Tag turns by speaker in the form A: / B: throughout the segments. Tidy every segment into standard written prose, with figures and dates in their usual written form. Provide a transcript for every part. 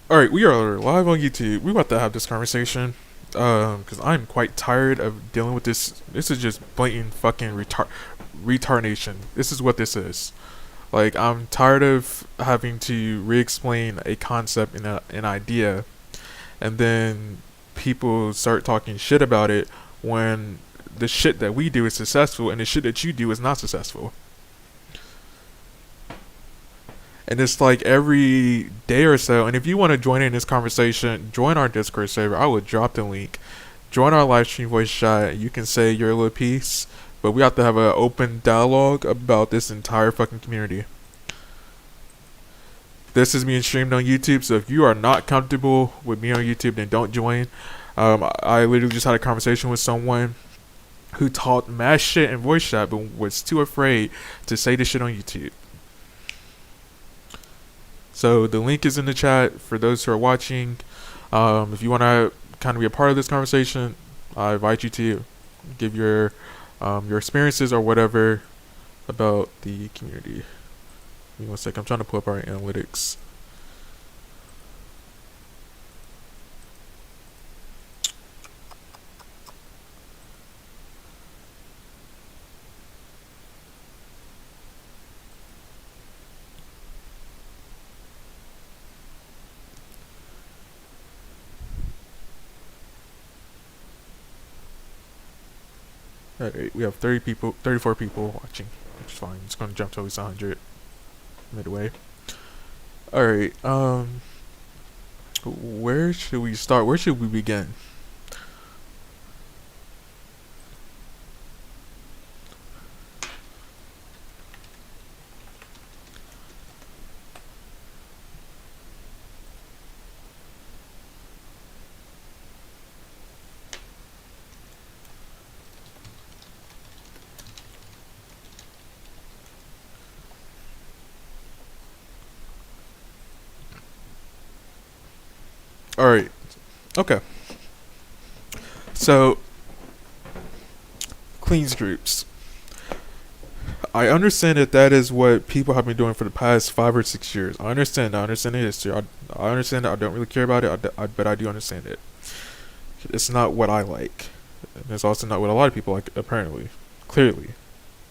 A: All right, we are live on YouTube. We're about to have this conversation because I'm quite tired of dealing with this. This is just blatant fucking retardation. This is what this is. Like, I'm tired of having to re-explain a concept and an idea, and then people start talking shit about it when the shit that we do is successful and the shit that you do is not successful. And it's like every day or so. And if you want to join in this conversation, join our Discord server. I will drop the link. Join our live stream voice chat. You can say your little piece, but we have to have an open dialogue about this entire fucking community. This is being streamed on YouTube, so if you are not comfortable with me on YouTube, then don't join. I literally just had a conversation with someone who talked mad shit in voice chat, but was too afraid to say this shit on YouTube. So the link is in the chat for those who are watching. If you want to kind of be a part of this conversation, I invite you to give your experiences or whatever about the community. Give me one second. I'm trying to pull up our analytics. Alright, we have 34 people watching, which is fine. It's gonna jump to at least 100 midway. Alright, where should we start? Where should we begin? Alright, okay. So, cleans groups. I understand that is what people have been doing for the past 5 or 6 years. I understand the history. I understand that. I don't really care about it, but I do understand it. It's not what I like. And it's also not what a lot of people like, apparently. Clearly.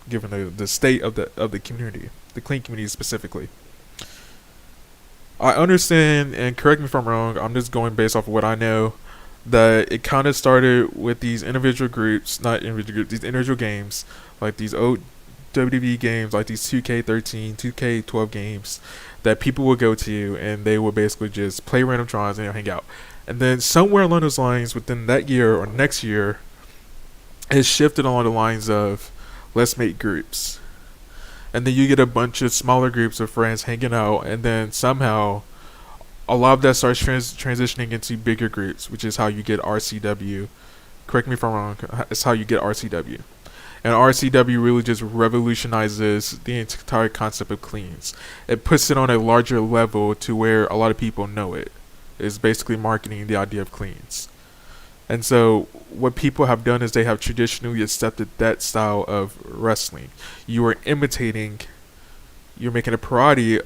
A: Given the state of the community. The clean community specifically. I understand, and correct me if I'm wrong, I'm just going based off of what I know, that it kind of started with these individual groups, not individual groups, these individual games, like these old WWE games, like these 2K13, 2K12 games, that people would go to, and they would basically just play random tries and hang out. And then somewhere along those lines, within that year or next year, it shifted along the lines of, let's make groups. And then you get a bunch of smaller groups of friends hanging out, and then somehow a lot of that starts transitioning into bigger groups, which is how you get RCW. Correct me if I'm wrong. It's how you get RCW. And RCW really just revolutionizes the entire concept of cleans. It puts it on a larger level to where a lot of people know it. It's basically marketing the idea of cleans. And so what people have done is they have traditionally accepted that style of wrestling. You are imitating, you're making a parody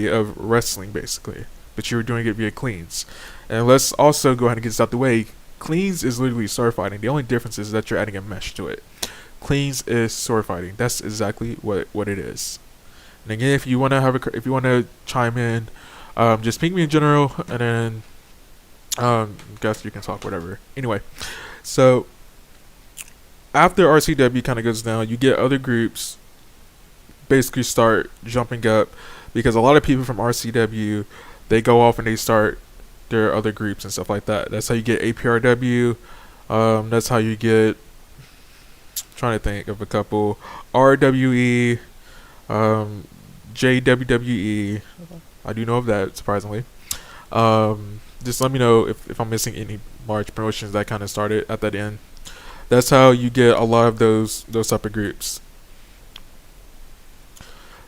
A: of wrestling basically, but you're doing it via cleans. And let's also go ahead and get this out the way. Cleans is literally sword fighting. The only difference is that you're adding a mesh to it. Cleans is sword fighting. That's exactly what it is. And again, if you want to chime in, just ping me in general, and then guess you can talk whatever. Anyway, so after RCW kind of goes down, you get other groups basically start jumping up, because a lot of people from RCW, they go off and they start their other groups and stuff like that. That's how you get APRW. That's how you get, trying to think of a couple, RWE, JWWE. I do know of that, surprisingly. Just let me know if I'm missing any large promotions that kind of started at that end. That's how you get a lot of those type of groups.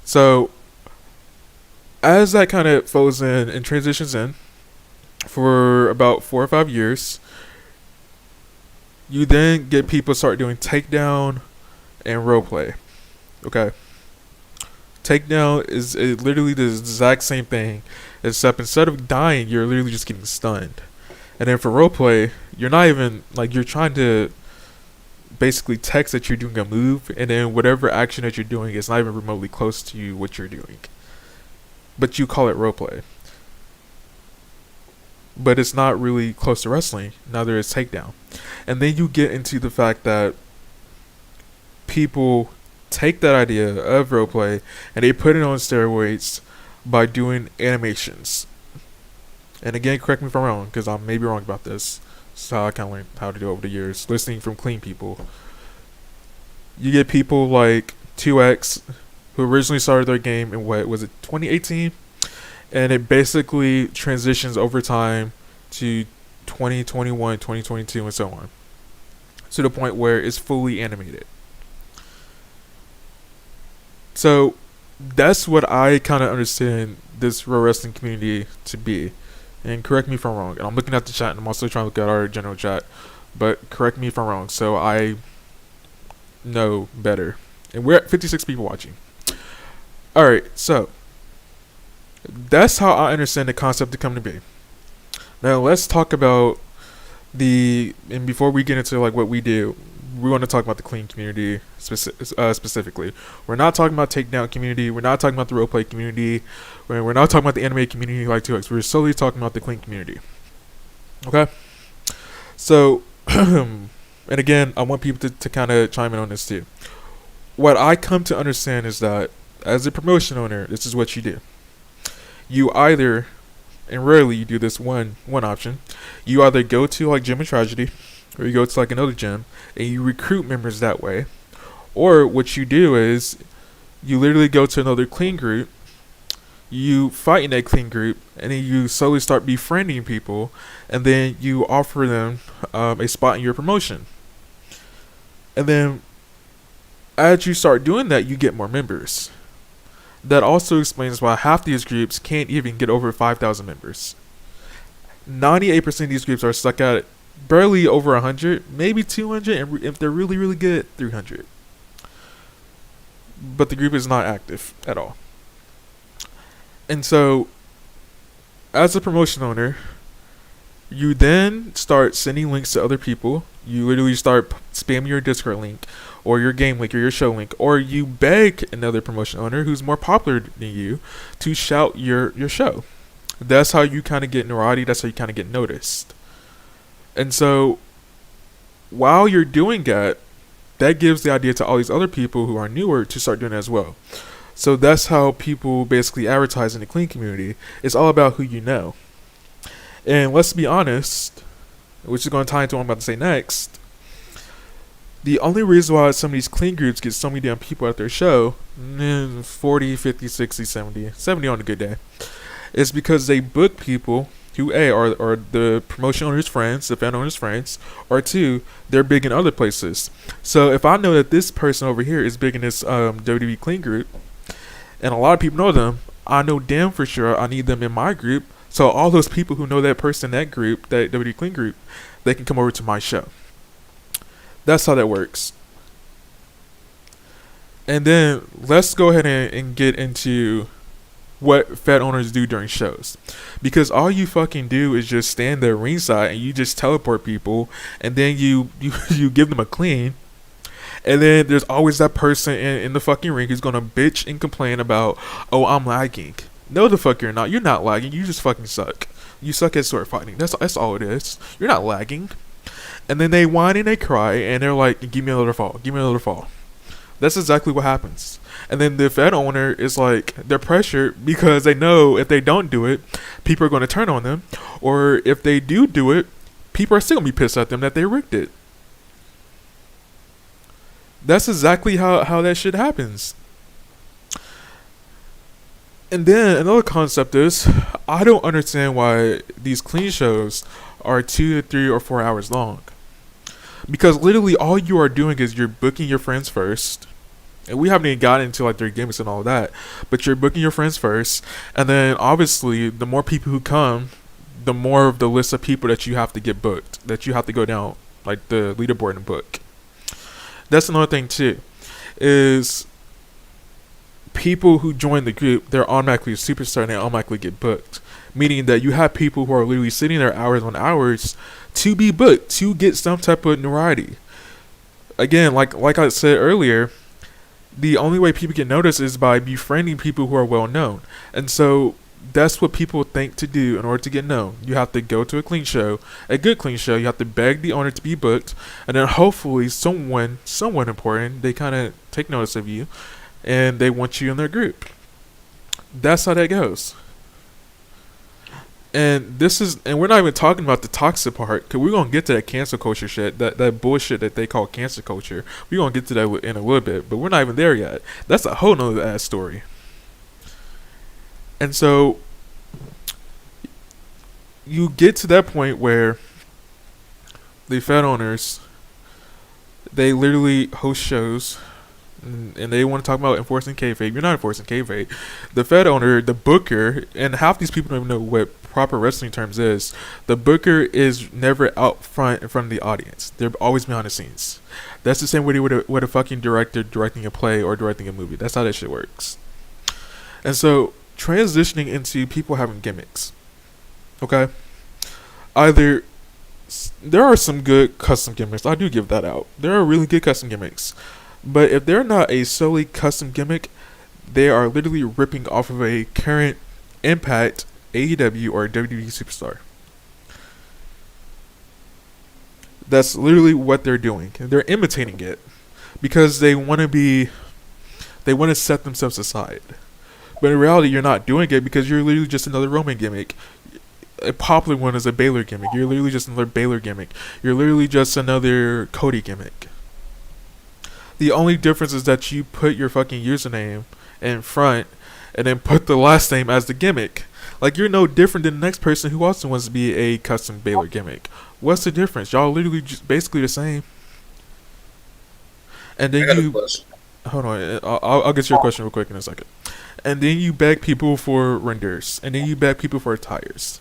A: So as that kind of flows in and transitions in for about 4 or 5 years, you then get people start doing takedown and roleplay. Okay. Takedown is literally the exact same thing, except instead of dying, you're literally just getting stunned. And then for roleplay, you're not even like you're trying to basically text that you're doing a move, and then whatever action that you're doing is not even remotely close to what you're doing. But you call it roleplay. But it's not really close to wrestling. Neither is takedown. And then you get into the fact that people take that idea of roleplay and they put it on steroids by doing animations. And again, correct me if I'm wrong, because I may be wrong about this. This is how I kind of learned how to do it over the years, listening from clean people. You get people like 2X, who originally started their game in, what was it, 2018? And it basically transitions over time to 2021, 2022, and so on. To the point where it's fully animated. So that's what I kind of understand this pro wrestling community to be. And correct me if I'm wrong. And I'm looking at the chat, and I'm also trying to look at our general chat. But correct me if I'm wrong, so I know better. And we're at 56 people watching. Alright, so that's how I understand the concept to come to be. Now let's talk about and before we get into like what we do, we want to talk about the clean community specifically. We're not talking about takedown community. We're not talking about the roleplay community. We're not talking about the anime community like 2X. We're solely talking about the clean community. Okay? So, and again, I want people to kind of chime in on this too. What I come to understand is that as a promotion owner, this is what you do. You either, and rarely you do this one option, you either go to like Gym of Tragedy, or you go to like another gym, and you recruit members that way. Or what you do is, you literally go to another clean group, you fight in that clean group, and then you slowly start befriending people, and then you offer them a spot in your promotion. And then, as you start doing that, you get more members. That also explains why half these groups can't even get over 5,000 members. 98% of these groups are stuck at barely over 100, maybe 200, and if they're really, really good, 300. But the group is not active at all. And so, as a promotion owner, you then start sending links to other people. You literally start spamming your Discord link, or your game link, or your show link, or you beg another promotion owner who's more popular than you to shout your show. That's how you kind of get notoriety. That's how you kind of get noticed. And so, while you're doing that, that gives the idea to all these other people who are newer to start doing it as well. So that's how people basically advertise in the clean community. It's all about who you know. And let's be honest, which is going to tie into what I'm about to say next, the only reason why some of these clean groups get so many damn people at their show, 40, 50, 60, 70 on a good day, is because they book people who A, are the promotion owner's friends, the fan owner's friends, or 2, they're big in other places. So if I know that this person over here is big in this WWE clean group, and a lot of people know them, I know damn for sure I need them in my group. So all those people who know that person in that group, that WWE clean group, they can come over to my show. That's how that works. And then let's go ahead and get into what Fed owners do during shows. Because all you fucking do is just stand there ringside and you just teleport people, and then you give them a clean. And then there's always that person in the fucking ring who's gonna bitch and complain about, oh, I'm lagging. No, the fuck you're not. You're not lagging. You just fucking suck. You suck at sword fighting. That's all it is. You're not lagging. And then they whine and they cry and they're like, give me another fall. Give me another fall. That's exactly what happens. And then the Fed owner is like, they're pressured because they know if they don't do it, people are going to turn on them. Or if they do it, people are still going to be pissed at them that they rigged it. That's exactly how that shit happens. And then another concept is, I don't understand why these clean shows are 2 to 3 or 4 hours long. Because literally all you are doing is you're booking your friends first. And we haven't even gotten into like their gimmicks and all that. But you're booking your friends first. And then obviously the more people who come, the more of the list of people that you have to get booked. That you have to go down like the leaderboard and book. That's another thing too. Is people who join the group, they're automatically a superstar and they automatically get booked. Meaning that you have people who are literally sitting there hours on hours to be booked, to get some type of notoriety. Again, like I said earlier, the only way people get noticed is by befriending people who are well known. And so that's what people think to do in order to get known. You have to go to a clean show, a good clean show. You have to beg the owner to be booked, and then hopefully someone important, they kind of take notice of you, and they want you in their group. That's how that goes. And we're not even talking about the toxic part, because we're going to get to that cancel culture shit, that bullshit that they call cancel culture. We're going to get to that in a little bit, but we're not even there yet. That's a whole nother ass story. And so, you get to that point where the Fed owners, they literally host shows, and they want to talk about enforcing kayfabe. You're not enforcing kayfabe. The Fed owner, the booker, and half these people don't even know what proper wrestling terms is. The booker is never out front in front of the audience. They're always behind the scenes. That's the same way with a fucking director directing a play or directing a movie. That's how that shit works. And so, transitioning into people having gimmicks. Okay? Either there are some good custom gimmicks. I do give that out. There are really good custom gimmicks. But if they're not a solely custom gimmick, they are literally ripping off of a current Impact, AEW, or WWE superstar. That's literally what they're doing. They're imitating it because they want to set themselves aside. But in reality, you're not doing it because you're literally just another Roman gimmick. A popular one is a Baylor gimmick. You're literally just another Baylor gimmick. You're literally just another Cody gimmick. The only difference is that you put your fucking username in front and then put the last name as the gimmick. Like, you're no different than the next person who also wants to be a custom Baylor gimmick. What's the difference? Y'all literally just basically the same. And then hold on, I'll get to your question real quick in a second. And then you beg people for renders, and then you beg people for attires.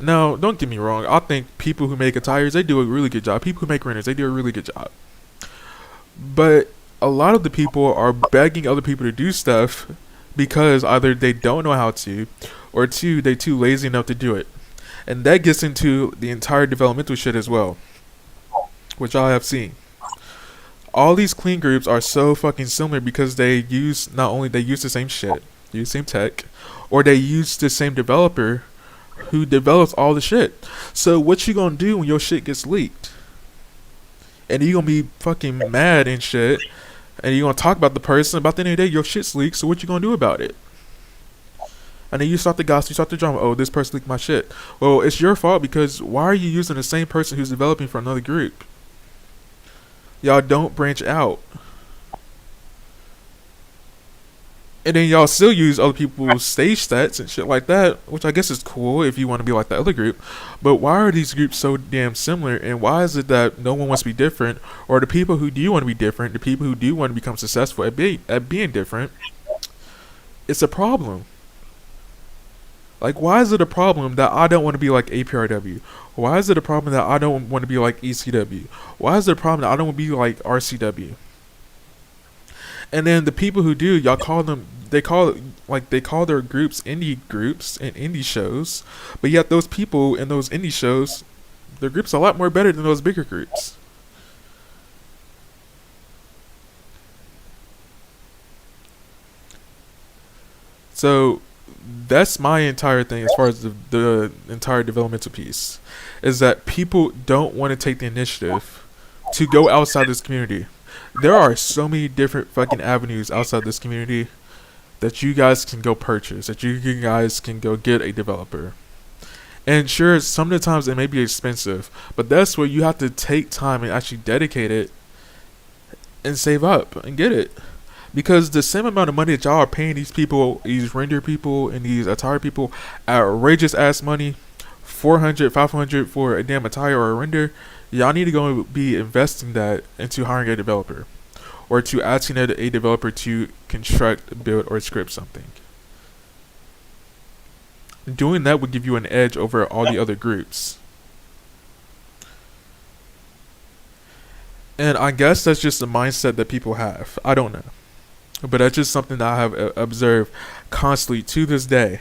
A: Now, don't get me wrong. I think people who make attires, they do a really good job. People who make renders, they do a really good job. But a lot of the people are begging other people to do stuff because either they don't know how to, or two, they're too lazy enough to do it. And that gets into the entire developmental shit as well, which I have seen. All these clean groups are so fucking similar because they use the same shit, use the same tech, or they use the same developer who develops all the shit. So what you gonna do when your shit gets leaked? And you gonna be fucking mad and shit, and you gonna talk about the person. About the end of the day, your shit's leaked, so what you gonna do about it? And then you start the gossip, you start the drama. Oh, this person leaked my shit. Well, it's your fault because why are you using the same person who's developing for another group? Y'all don't branch out. And then y'all still use other people's stage stats and shit like that, which I guess is cool if you want to be like the other group. But why are these groups so damn similar? And why is it that no one wants to be different? Or the people who do want to be different, the people who do want to become successful at being different, it's a problem. Like, why is it a problem that I don't want to be like APRW? Why is it a problem that I don't want to be like ECW? Why is it a problem that I don't want to be like RCW? And then the people who do, y'all call them, they call their groups indie groups and indie shows. But yet those people in those indie shows, their groups are a lot more better than those bigger groups. So that's my entire thing as far as the entire developmental piece, is that people don't want to take the initiative to go outside this community. There are so many different fucking avenues outside this community that you guys can go purchase, that you guys can go get a developer. And sure, some of the times it may be expensive, but that's where you have to take time and actually dedicate it and save up and get it. Because the same amount of money that y'all are paying these people, these render people and these attire people, outrageous ass money, $400, $500 for a damn attire or a render, y'all need to go be investing that into hiring a developer, or to asking a developer to construct, build, or script something. Doing that would give you an edge over all the other groups. And I guess that's just the mindset that people have. I don't know. But that's just something that I have observed constantly to this day.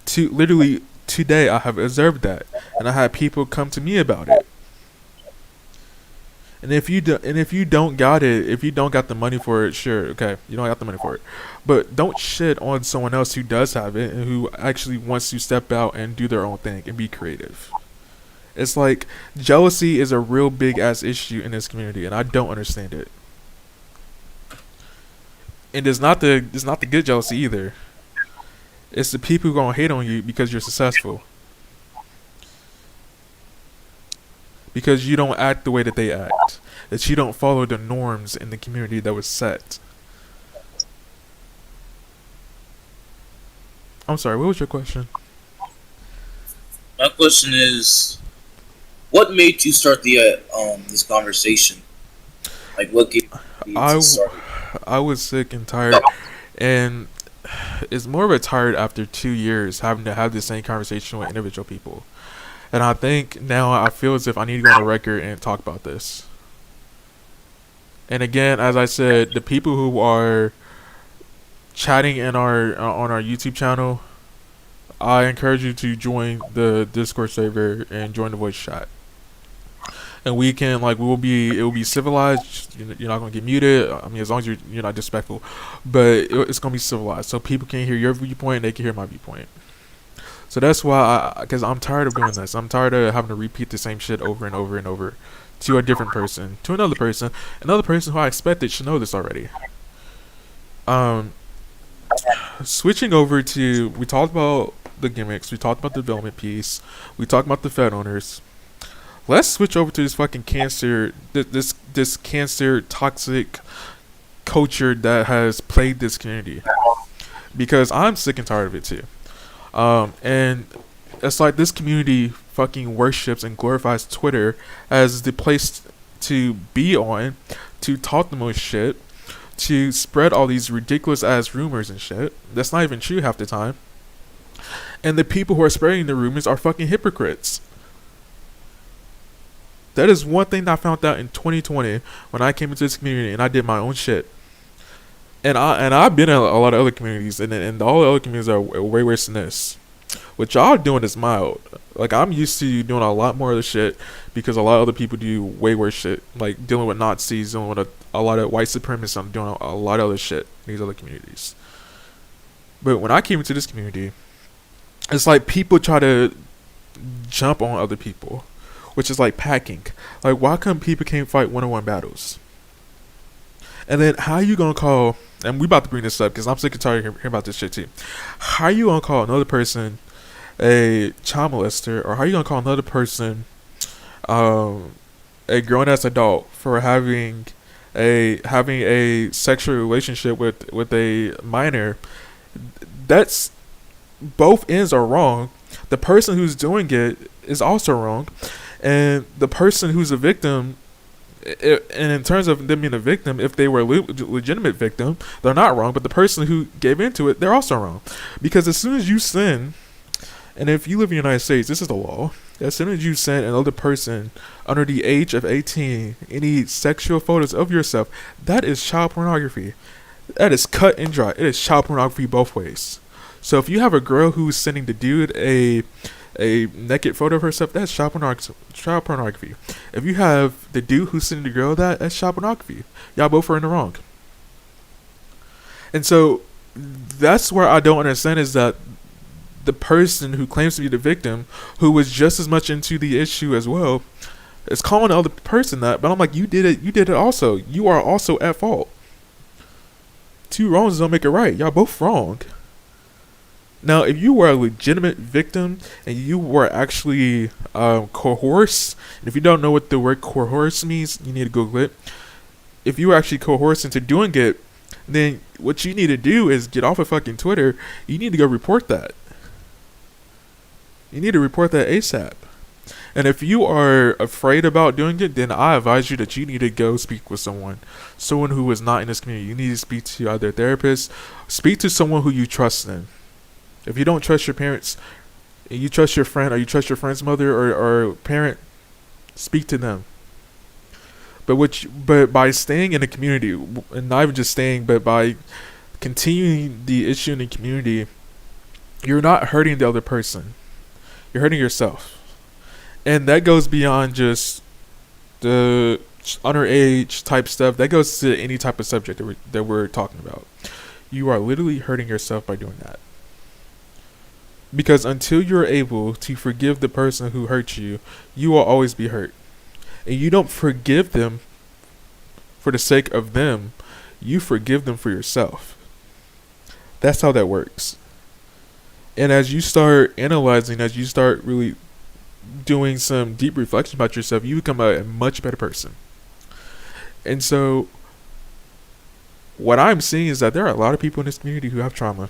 A: To literally today, I have observed that, and I had people come to me about it. And if you don't got it, if you don't got the money for it, sure, okay, you don't got the money for it, but don't shit on someone else who does have it and who actually wants to step out and do their own thing and be creative. It's like jealousy is a real big ass issue in this community, and I don't understand it. And it's not the good jealousy either. It's the people who gonna hate on you because you're successful, because you don't act the way that they act, that you don't follow the norms in the community that was set. I'm sorry, what was your question?
B: My question is, what made you start the this conversation? Like, what gave you to start?
A: I was sick and tired, and it's more of a tired after 2 years having to have the same conversation with individual people. And I think now I feel as if I need to go on the record and talk about this. And again, as I said, the people who are chatting in our on our YouTube channel, I encourage you to join the Discord server and join the voice chat. And we can it will be civilized. You're not gonna get muted. I mean, as long as you're not disrespectful, but it's gonna be civilized, so people can hear your viewpoint and they can hear my viewpoint. So that's why, because I'm tired of doing this. I'm tired of having to repeat the same shit over and over and over to a different person, to another person who I expected should know this already. Switching over to, we talked about the gimmicks, we talked about the development piece, we talked about the Fed owners. Let's switch over to this fucking cancer, this cancer toxic culture that has plagued this community, because I'm sick and tired of it too. And it's like this community fucking worships and glorifies Twitter as the place to be on, to talk the most shit, to spread all these ridiculous ass rumors and shit that's not even true half the time. And the people who are spreading the rumors are fucking hypocrites. That is one thing that I found out in 2020 when I came into this community and I did my own shit. And I've been in a lot of other communities, and all the other communities are way worse than this. What y'all doing is mild. Like, I'm used to doing a lot more of the shit because a lot of other people do way worse shit. Like dealing with Nazis, dealing with a lot of white supremacists. I'm doing a lot of other shit in these other communities. But when I came into this community, it's like people try to jump on other people, which is like packing. Like, why come people can't fight one-on-one battles? And then how you gonna call, and we about to bring this up because I'm sick and tired of hearing about this shit too. How you gonna call another person a child molester, or how you gonna call another person a grown ass adult for having a sexual relationship with a minor? That's, both ends are wrong. The person who's doing it is also wrong, and the person who's a victim, and in terms of them being a victim, if they were a legitimate victim, they're not wrong. But the person who gave into it, they're also wrong. Because as soon as you sin, and if you live in the United States, this is the law. As soon as you send another person under the age of 18 any sexual photos of yourself, that is child pornography. That is cut and dry. It is child pornography both ways. So if you have a girl who's sending the dude a naked photo of herself, that's child pornography. If you have the dude who's sending the girl that's child pornography. Y'all both are in the wrong. And so that's where I don't understand, is that the person who claims to be the victim, who was just as much into the issue as well, is calling the other person that. But I'm like, you did it also. You are also at fault. Two wrongs don't make it right. Y'all both wrong. Now, if you were a legitimate victim and you were actually coerced, and if you don't know what the word coerce means, you need to Google it. If you were actually coerced into doing it, then what you need to do is get off of fucking Twitter. You need to go report that. You need to report that ASAP. And if you are afraid about doing it, then I advise you that you need to go speak with someone who is not in this community. You need to speak to either a therapist, speak to someone who you trust in. If you don't trust your parents, and you trust your friend, or you trust your friend's mother or parent, speak to them. But by staying in the community, and not even just staying, but by continuing the issue in the community, you're not hurting the other person. You're hurting yourself. And that goes beyond just the underage type stuff. That goes to any type of subject that we're talking about. You are literally hurting yourself by doing that. Because until you're able to forgive the person who hurt you, you will always be hurt. And you don't forgive them for the sake of them. You forgive them for yourself. That's how that works. And as you start analyzing, as you start really doing some deep reflection about yourself, you become a much better person. And so what I'm seeing is that there are a lot of people in this community who have trauma,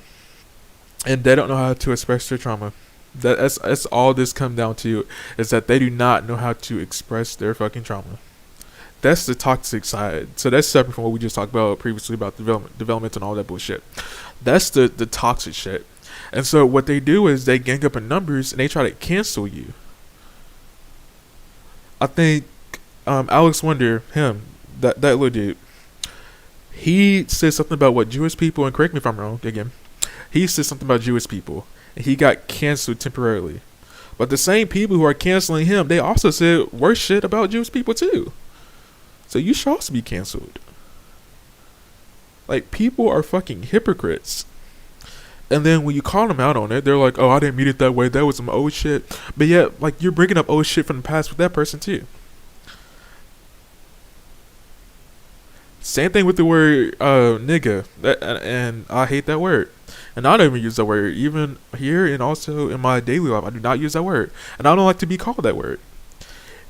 A: and they don't know how to express their trauma. That's all this comes down to, is that they do not know how to express their fucking trauma. That's the toxic side. So that's separate from what we just talked about previously about development and all that bullshit. That's the toxic shit. And so what they do is they gang up in numbers and they try to cancel you. I think Alex Wonder, that little dude, he said something about what Jewish people, and correct me if I'm wrong again, he said something about Jewish people, and he got canceled temporarily. But the same people who are canceling him, they also said worse shit about Jewish people too. So you should also be canceled. Like, people are fucking hypocrites. And then when you call them out on it, they're like, oh, I didn't mean it that way. That was some old shit. But yeah, like, you're bringing up old shit from the past with that person too. Same thing with the word nigga. And I hate that word. And I don't even use that word. Even here and also in my daily life, I do not use that word. And I don't like to be called that word.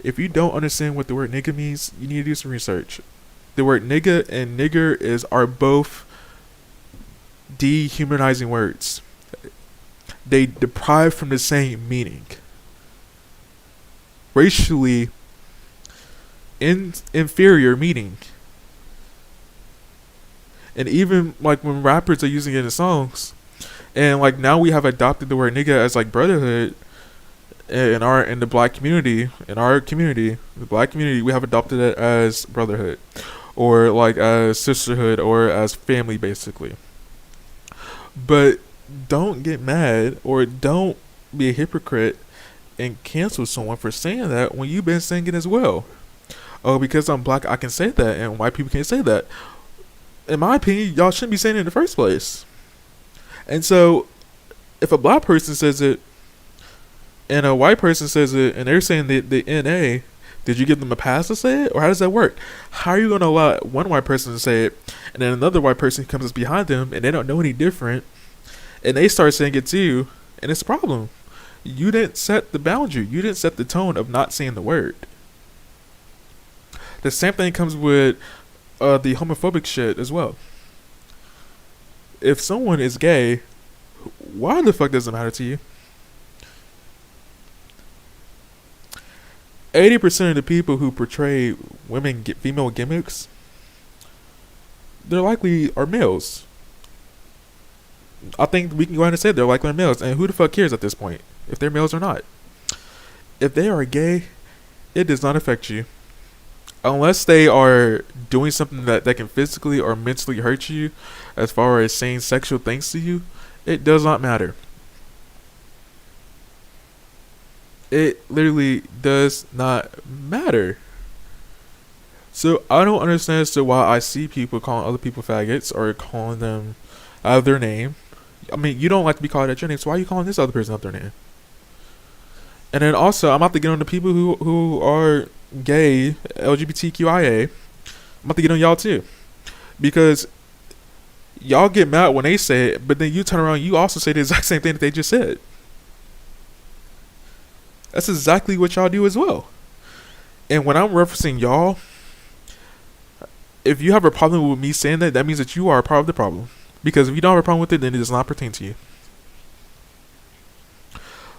A: If you don't understand what the word nigga means, you need to do some research. The word nigga and nigger are both dehumanizing words. They deprive from the same meaning. Racially inferior meaning. And even like when rappers are using it in songs, and like now we have adopted the word nigga as like brotherhood in the black community, the black community, we have adopted it as brotherhood, or like as sisterhood, or as family basically. But don't get mad or don't be a hypocrite and cancel someone for saying that when you've been saying it as well. Oh, because I'm black, I can say that, and white people can't say that. In my opinion, y'all shouldn't be saying it in the first place. And so, if a black person says it, and a white person says it, and they're saying the NA, did you give them a pass to say it? Or how does that work? How are you going to allow one white person to say it, and then another white person comes behind them, and they don't know any different, and they start saying it too, and it's a problem. You didn't set the boundary. You didn't set the tone of not saying the word. The same thing comes with the homophobic shit as well. If someone is gay, why the fuck does it matter to you? 80% of the people who portray women female gimmicks, they're likely are males. I think we can go ahead and say they're likely males, and who the fuck cares at this point if they're males or not? If they are gay, it does not affect you. Unless they are doing something that can physically or mentally hurt you, as far as saying sexual things to you, it does not matter. It literally does not matter. So I don't understand as to why I see people calling other people faggots or calling them out of their name. I mean, you don't like to be called out your name, so why are you calling this other person out their name? And then also, I'm about to get on the people who are gay, LGBTQIA. I'm about to get on y'all too. Because y'all get mad when they say it, but then you turn around, you also say the exact same thing that they just said. That's exactly what y'all do as well. And when I'm referencing y'all, if you have a problem with me saying that, that means that you are a part of the problem. Because if you don't have a problem with it, then it does not pertain to you.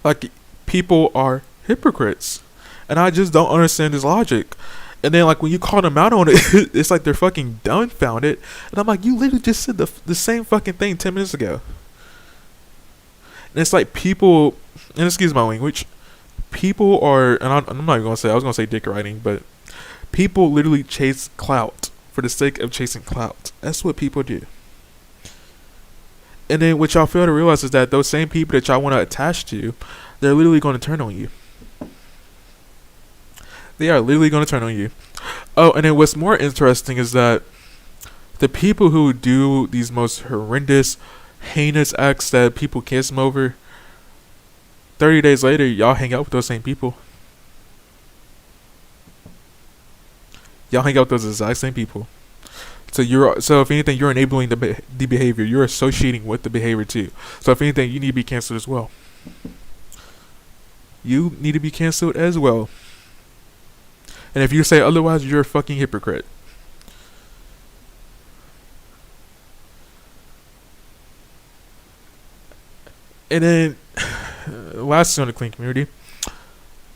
A: Like, people are hypocrites. And I just don't understand this logic. And then, like, when you call them out on it, it's like they're fucking dumbfounded. And I'm like, you literally just said the same fucking thing 10 minutes ago. And it's like people, and excuse my language, people are, and I'm not even going to say, I was going to say dick riding, but people literally chase clout for the sake of chasing clout. That's what people do. And then what y'all fail to realize is that those same people that y'all want to attach to, they're literally going to turn on you. They are literally going to turn on you. Oh, and then what's more interesting is that the people who do these most horrendous, heinous acts that people kiss them over, 30 days later, y'all hang out with those same people. Y'all hang out with those exact same people. So if anything, you're enabling the behavior. You're associating with the behavior too. So if anything, you need to be canceled as well. You need to be canceled as well. And if you say otherwise, you're a fucking hypocrite. And then, lastly on the clean community,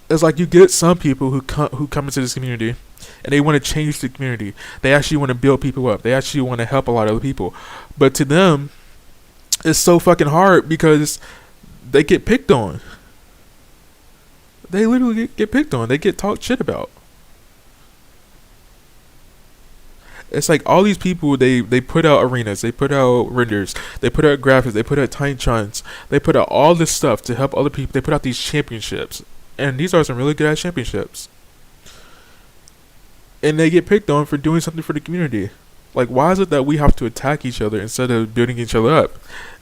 A: it's like you get some people who come into this community, and they want to change the community. They actually want to build people up. They actually want to help a lot of other people. But to them, it's so fucking hard because they get picked on. They literally get picked on. They get talked shit about. It's like all these people, they put out arenas, they put out renders, they put out graphics, they put out tiny chunks, they put out all this stuff to help other people. They put out these championships, and these are some really good ass championships. And they get picked on for doing something for the community. Like, why is it that we have to attack each other instead of building each other up?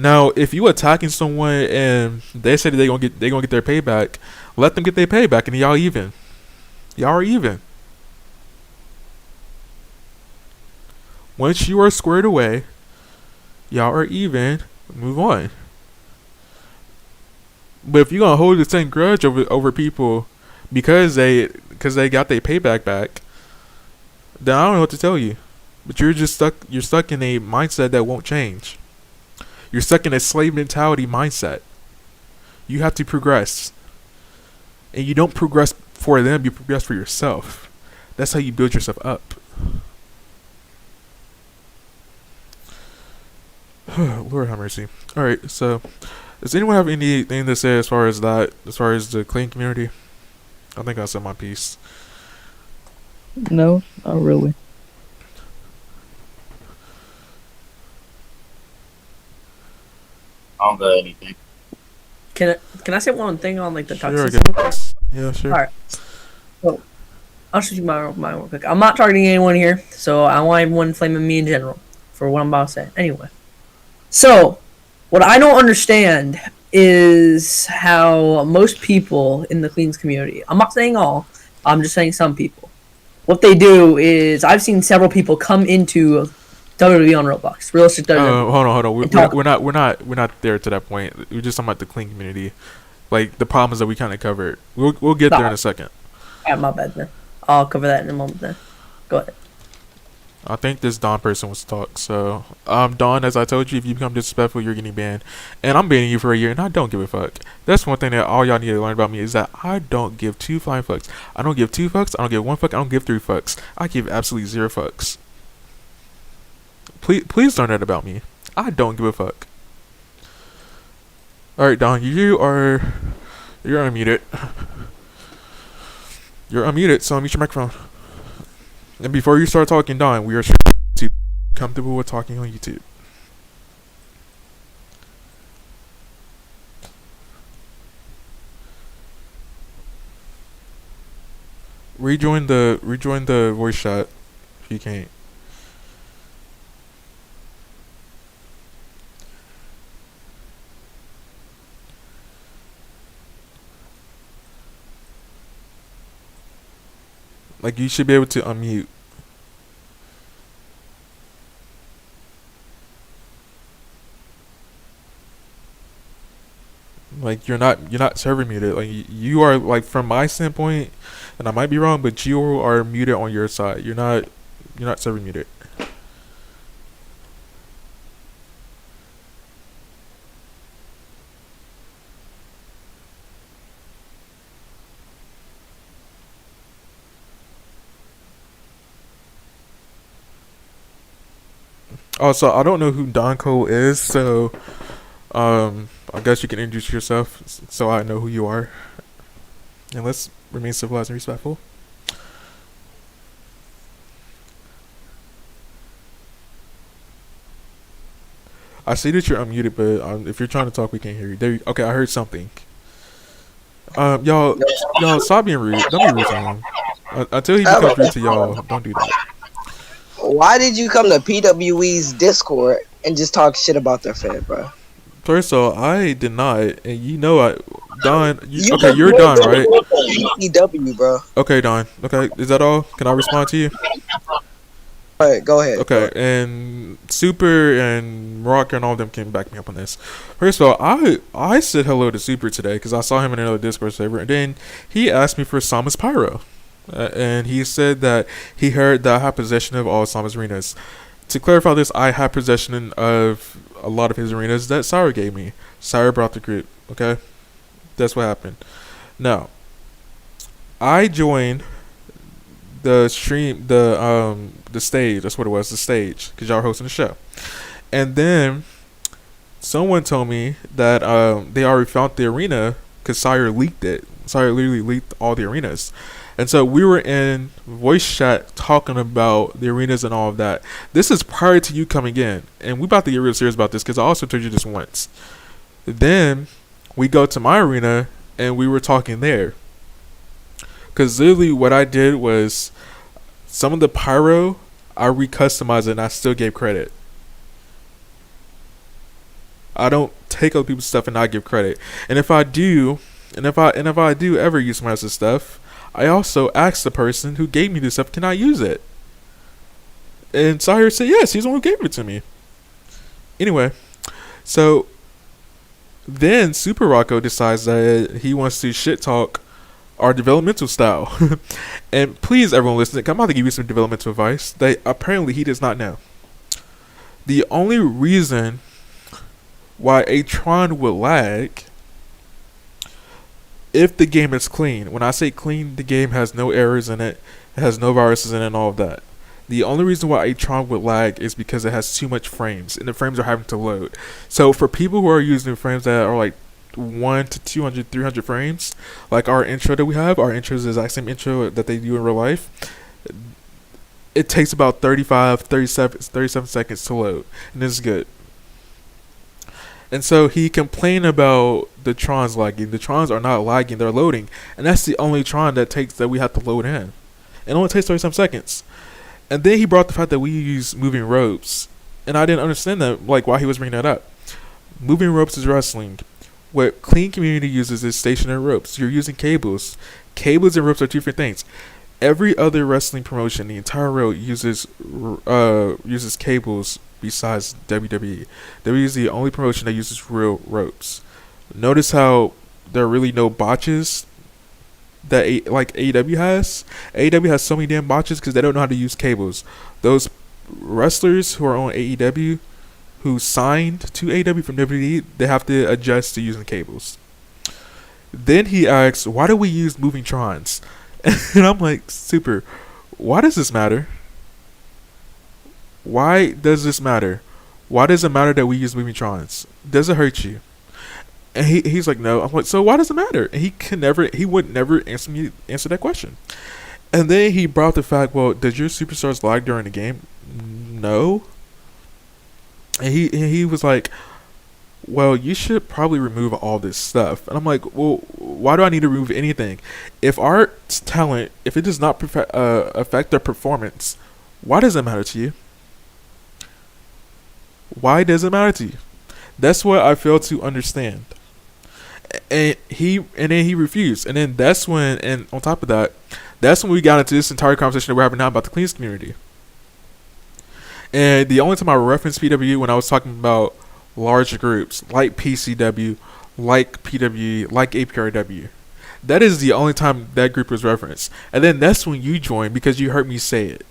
A: Now, if you attacking someone and they say that they gonna get their payback, let them get their payback, and y'all even. Y'all are even. Once you are squared away, y'all are even. Move on. But if you're gonna hold the same grudge over people because they got their payback back, then I don't know what to tell you. But you're stuck in a mindset that won't change. You're stuck in a slave mentality mindset. You have to progress. And you don't progress for them, you progress for yourself. That's how you build yourself up. Lord have mercy. Alright, so does anyone have anything to say as far as the clean community? I think I said my piece.
C: No, not really.
B: I don't got anything.
C: Can I say one thing on like the
A: Sure,
C: toxicity?
A: Yeah, sure.
C: All right. So I'll shoot you my real quick. I'm not targeting anyone here, so I don't want everyone flaming me in general for what I'm about to say. Anyway, so what I don't understand is how most people in the cleans community, I'm not saying all, I'm just saying some people, what they do is I've seen several people come into WWE on Roblox, realistic WWE.
A: Hold on. We're not there to that point. We're just talking about the clean community, like the problems that we kind of covered. We'll get there in a second.
C: Alright, my bad then. I'll cover that in a moment then. Go ahead.
A: I think this Don person wants to talk. So, Don, as I told you, if you become disrespectful, you're getting banned, and I'm banning you for a year, and I don't give a fuck. That's one thing that all y'all need to learn about me is that I don't give two flying fucks. I don't give two fucks. I don't give one fuck. I don't give three fucks. I give absolutely zero fucks. Please learn that about me. I don't give a fuck. All right, Don, you're unmuted. You're unmuted, so unmute your microphone. And before you start talking, Don, we are to comfortable with talking on YouTube. Rejoin the voice chat if you can't. Like, you should be able to unmute. Like, you're not server muted. Like, you are, like, from my standpoint, and I might be wrong, but you are muted on your side. You're not server muted. Also, I don't know who Don Cole is, so I guess you can introduce yourself so I know who you are. And let's remain civilized and respectful. I see that you're unmuted, but if you're trying to talk, we can't hear you. Okay, I heard something. Y'all, stop being rude. Don't be rude to him. Until he becomes rude to y'all, don't do that.
D: Why did you come to PWE's Discord and just talk shit about their fan, bro?
A: First of all, I did not, and Don. You're Don, right?
D: PW, bro.
A: Okay, Don. Okay, is that all? Can I respond to you?
D: All right, go ahead.
A: Okay, and Super and Rocker and all of them can back me up on this. First of all, I said hello to Super today because I saw him in another Discord server, and then he asked me for Samus Pyro, and he said that he heard that I have possession of all Samus arenas. To clarify this, I have possession of a lot of his arenas that Sire gave me. Sire brought the group. Okay, that's what happened. Now, I joined the stream, the stage. That's what it was, the stage, because y'all were hosting the show. And then someone told me that they already found the arena because Sire leaked it. Sire literally leaked all the arenas. And so we were in voice chat talking about the arenas and all of that. This is prior to you coming in. And we about to get real serious about this because I also told you this once. Then we go to my arena and we were talking there. Because literally what I did was some of the pyro, I recustomized it and I still gave credit. I don't take other people's stuff and not give credit. And if I do, and if I do ever use someone else's stuff, I also asked the person who gave me this stuff, can I use it? And Sire said yes, he's the one who gave it to me. Anyway, so then Superrocco decides that he wants to shit talk our developmental style. And please, everyone listening, I'm about to give you some developmental advice that apparently he does not know. The only reason why a Tron would lag if the game is clean. When I say clean, the game has no errors in it, it has no viruses in it and all of that. The only reason why a Tron would lag is because it has too much frames and the frames are having to load. So for people who are using frames that are like 1 to 200, 300 frames, like our intro that we have, our intro is the exact same intro that they do in real life. It takes about 37 seconds to load, and this is good. And so he complained about the Trons lagging. The Trons are not lagging, they're loading. And that's the only Tron that we have to load in. It only takes 37 seconds. And then he brought the fact that we use moving ropes. And I didn't understand that, like why he was bringing that up. Moving ropes is wrestling. What Clean Community uses is stationary ropes. You're using cables. Cables and ropes are two different things. Every other wrestling promotion, the entire world uses cables besides WWE. WWE is the only promotion that uses real ropes. Notice how there are really no botches that like AEW has. AEW has so many damn botches because they don't know how to use cables. Those wrestlers who are on AEW, who signed to AEW from WWE, they have to adjust to using cables. Then he asks, why do we use moving Trons? And I'm like, Super, why does this matter? Why does this matter? Why does it matter that we use moving Trons? Does it hurt you? And he's like, no. I'm like, so why does it matter? And he would never answer that question. And then he brought the fact, well, does your superstars lag during the game? No. And he was like, well, you should probably remove all this stuff. And I'm like, well, why do I need to remove anything? If our talent, if it does not affect their performance, why does it matter to you? Why does it matter to you? That's what I fail to understand. And then he refused. And then that's when, and on top of that, that's when we got into this entire conversation that we're having now about the cleans community. And the only time I referenced PWE when I was talking about large groups like PCW, like PWE, like APRW. That is the only time that group was referenced. And then that's when you joined because you heard me say it.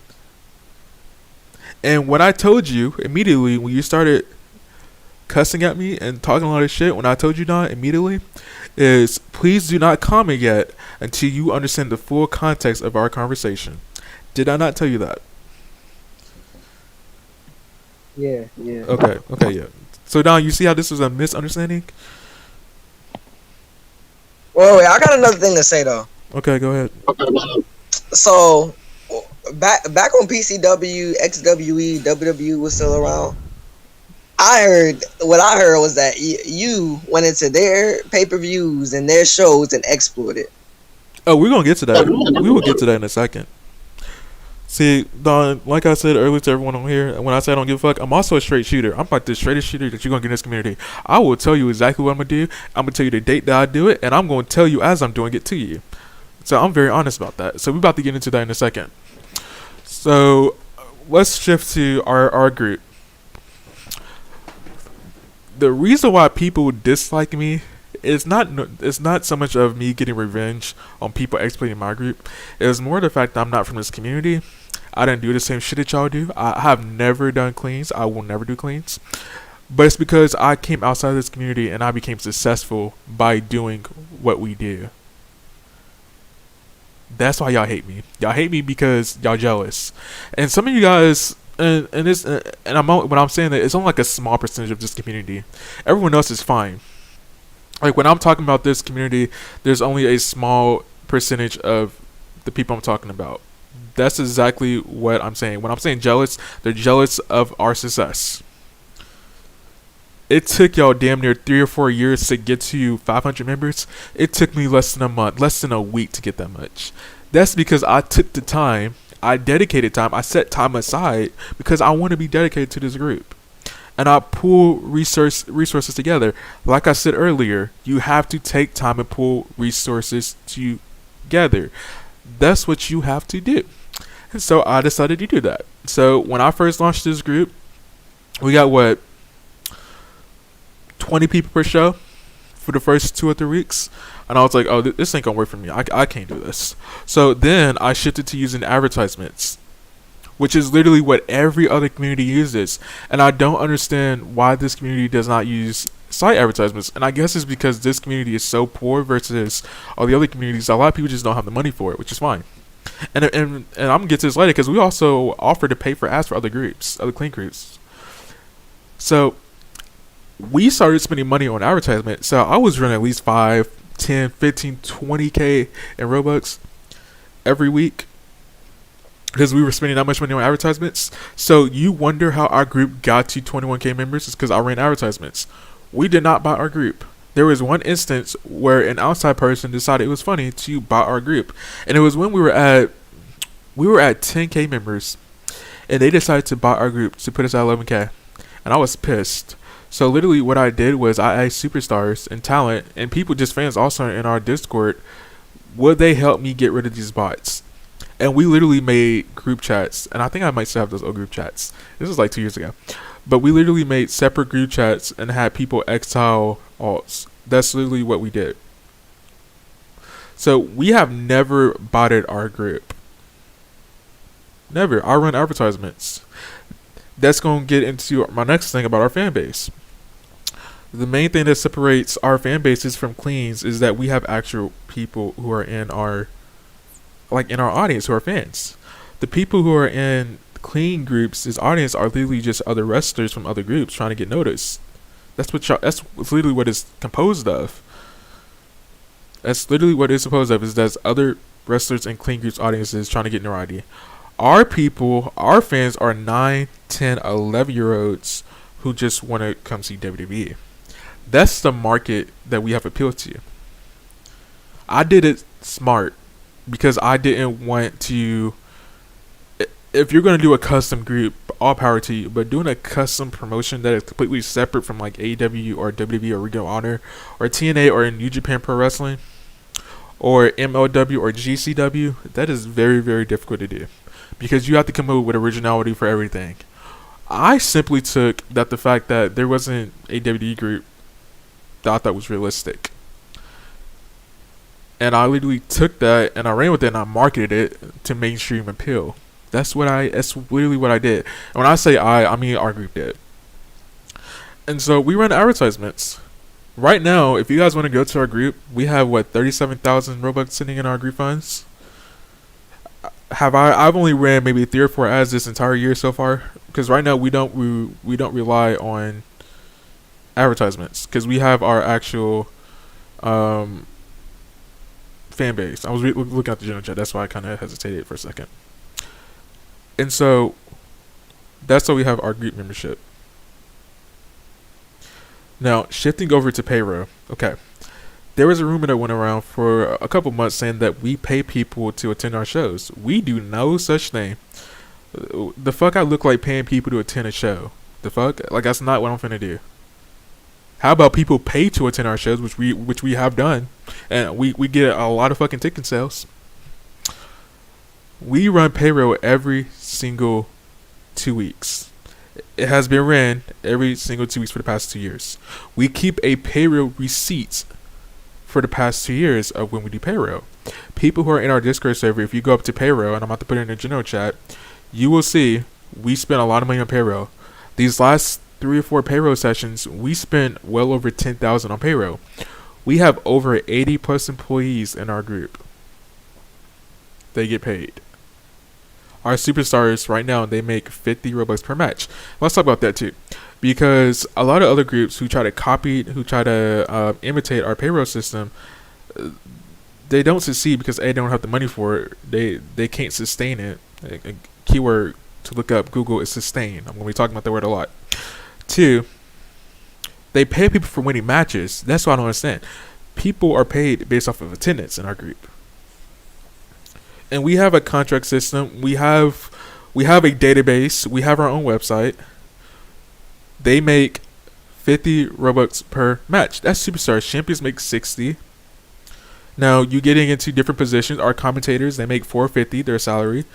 A: And when I told you immediately, when you started cussing at me and talking a lot of shit, when I told you not immediately, is please do not comment yet until you understand the full context of our conversation. Did I not tell you that?
D: Yeah.
A: Okay, yeah. So Don, you see how this was a misunderstanding?
D: Wait, I got another thing to say though.
A: Okay, go ahead.
D: So, back on PCW, XWE, WWE was still around. what I heard was that you went into their pay-per-views and their shows and exploited.
A: Oh, we're gonna get to that. We will get to that in a second. See, Don, like I said earlier to everyone on here, when I say I don't give a fuck, I'm also a straight shooter. I'm like the straightest shooter that you're gonna get in this community. I will tell you exactly what I'm gonna do. I'm gonna tell you the date that I do it, and I'm gonna tell you as I'm doing it to you. So I'm very honest about that. So we're about to get into that in a second. So let's shift to our group. The reason why people dislike me is not so much of me getting revenge on people exploiting my group. It's more the fact that I'm not from this community. I didn't do the same shit that y'all do. I have never done cleans. I will never do cleans. But it's because I came outside of this community and I became successful by doing what we do. That's why y'all hate me. Y'all hate me because y'all jealous. And some of you guys, and when I'm saying that, it's only like a small percentage of this community. Everyone else is fine. Like when I'm talking about this community, there's only a small percentage of the people I'm talking about. That's exactly what I'm saying. When I'm saying jealous, they're jealous of our success. It took y'all damn near 3 or 4 years to get to 500 members. It took me less than a month, less than a week to get that much. That's because I took the time, I dedicated time, I set time aside because I want to be dedicated to this group. And I pull resources together. Like I said earlier, you have to take time and pull resources together. That's what you have to do. And so I decided to do that. So when I first launched this group, we got 20 people per show for the first 2 or 3 weeks. And I was like, oh, this ain't gonna work for me. I can't do this. So then I shifted to using advertisements, which is literally what every other community uses. And I don't understand why this community does not use site advertisements. And I guess it's because this community is so poor versus all the other communities. A lot of people just don't have the money for it, which is fine. And I'm gonna get to this later because we also offer to pay for ads for other groups, other clean groups. So we started spending money on advertisement. So I was running at least 5, 10, 15, 20K in Robux every week because we were spending that much money on advertisements. So you wonder how our group got to 21K members? It's because I ran advertisements. We did not buy our group. There was one instance where an outside person decided it was funny to buy our group, and it was when we were at 10K members, and they decided to buy our group to put us at 11K, and I was pissed. So literally what I did was I asked superstars and talent and people, just fans also in our Discord, would they help me get rid of these bots? And we literally made group chats, and I think I might still have those old group chats. This was like 2 years ago. But we literally made separate group chats and had people exile alts. That's literally what we did. So we have never botted our group. Never. I run advertisements. That's going to get into my next thing about our fan base. The main thing that separates our fan bases from cleans is that we have actual people who are in our audience who are fans. The people who are in clean groups' audience are literally just other wrestlers from other groups trying to get noticed. That's literally what it's composed of. That's literally what it's supposed of, is that other wrestlers in clean groups' audiences trying to get notoriety. Our people, our fans are 9, 10, 11-year-olds who just want to come see WWE. That's the market that we have appealed to. I did it smart because I didn't want to. If you're going to do a custom group, all power to you. But doing a custom promotion that is completely separate from like AEW or WWE or Ring of Honor or TNA or New Japan Pro Wrestling or MLW or GCW, that is very, very difficult to do because you have to come up with originality for everything. I simply took the fact that there wasn't a WWE group that I thought was realistic. And I literally took that and I ran with it and I marketed it to mainstream appeal. That's literally what I did. And when I say I mean our group did. And so we run advertisements. Right now, if you guys want to go to our group, we have 37,000 Robux sitting in our group funds. I've only ran maybe 3 or 4 ads this entire year so far, because right now we don't rely on advertisements because we have our actual fan base. I was looking at the general chat, that's why I kind of hesitated for a second. And so that's why we have our group membership. Now, shifting over to payroll. Okay. There was a rumor that went around for a couple months saying that we pay people to attend our shows. We do no such thing. The fuck I look like paying people to attend a show? The fuck? Like, that's not what I'm finna do. How about people pay to attend our shows, which we have done, and we get a lot of fucking ticket sales. We run payroll every single 2 weeks. It has been ran every single 2 weeks for the past 2 years. We keep a payroll receipt for the past 2 years of when we do payroll. People who are in our Discord server, if you go up to payroll, and I'm about to put it in the general chat, you will see we spent a lot of money on payroll. These last 3 or 4 payroll sessions, we spent well over $10,000 on payroll. We have over 80 plus employees in our group. They get paid. Our superstars right now, they make 50 Robux per match. Let's talk about that too, because a lot of other groups who try to imitate our payroll system, they don't succeed because they don't have the money for it. They can't sustain it. A keyword to look up Google is sustain. I'm gonna be talking about that word a lot. 2, they pay people for winning matches. That's what I don't understand. People are paid based off of attendance in our group. And we have a contract system. We have a database. We have our own website. They make 50 Robux per match. That's superstars. Champions make 60. Now you getting into different positions. Our commentators, they make 450 their salary.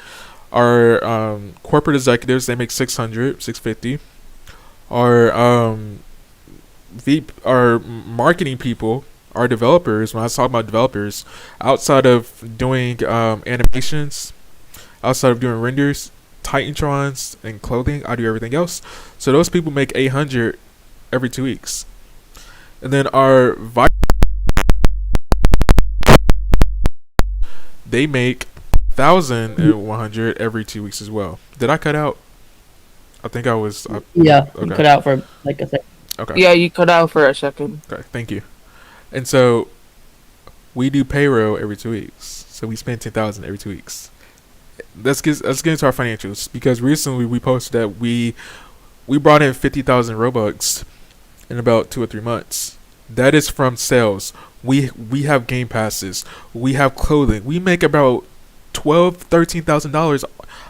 A: Our corporate executives, they make 650. Our our marketing people, our developers, when I was talking about developers, outside of doing animations, outside of doing renders, Titantrons, and clothing, I do everything else. So those people make 800 every 2 weeks. And then our they make 1,100 every 2 weeks as well. Did I cut out? I think I was.
C: Yeah,
A: okay.
C: You cut out for like a second.
A: Okay.
E: Yeah, you cut out for a second.
A: Okay, thank you. And so we do payroll every 2 weeks. So we spend 10,000 every 2 weeks. Let's get into our financials, because recently we posted that we brought in 50,000 Robux in about 2 or 3 months. That is from sales. We have game passes. We have clothing. We make about $13,000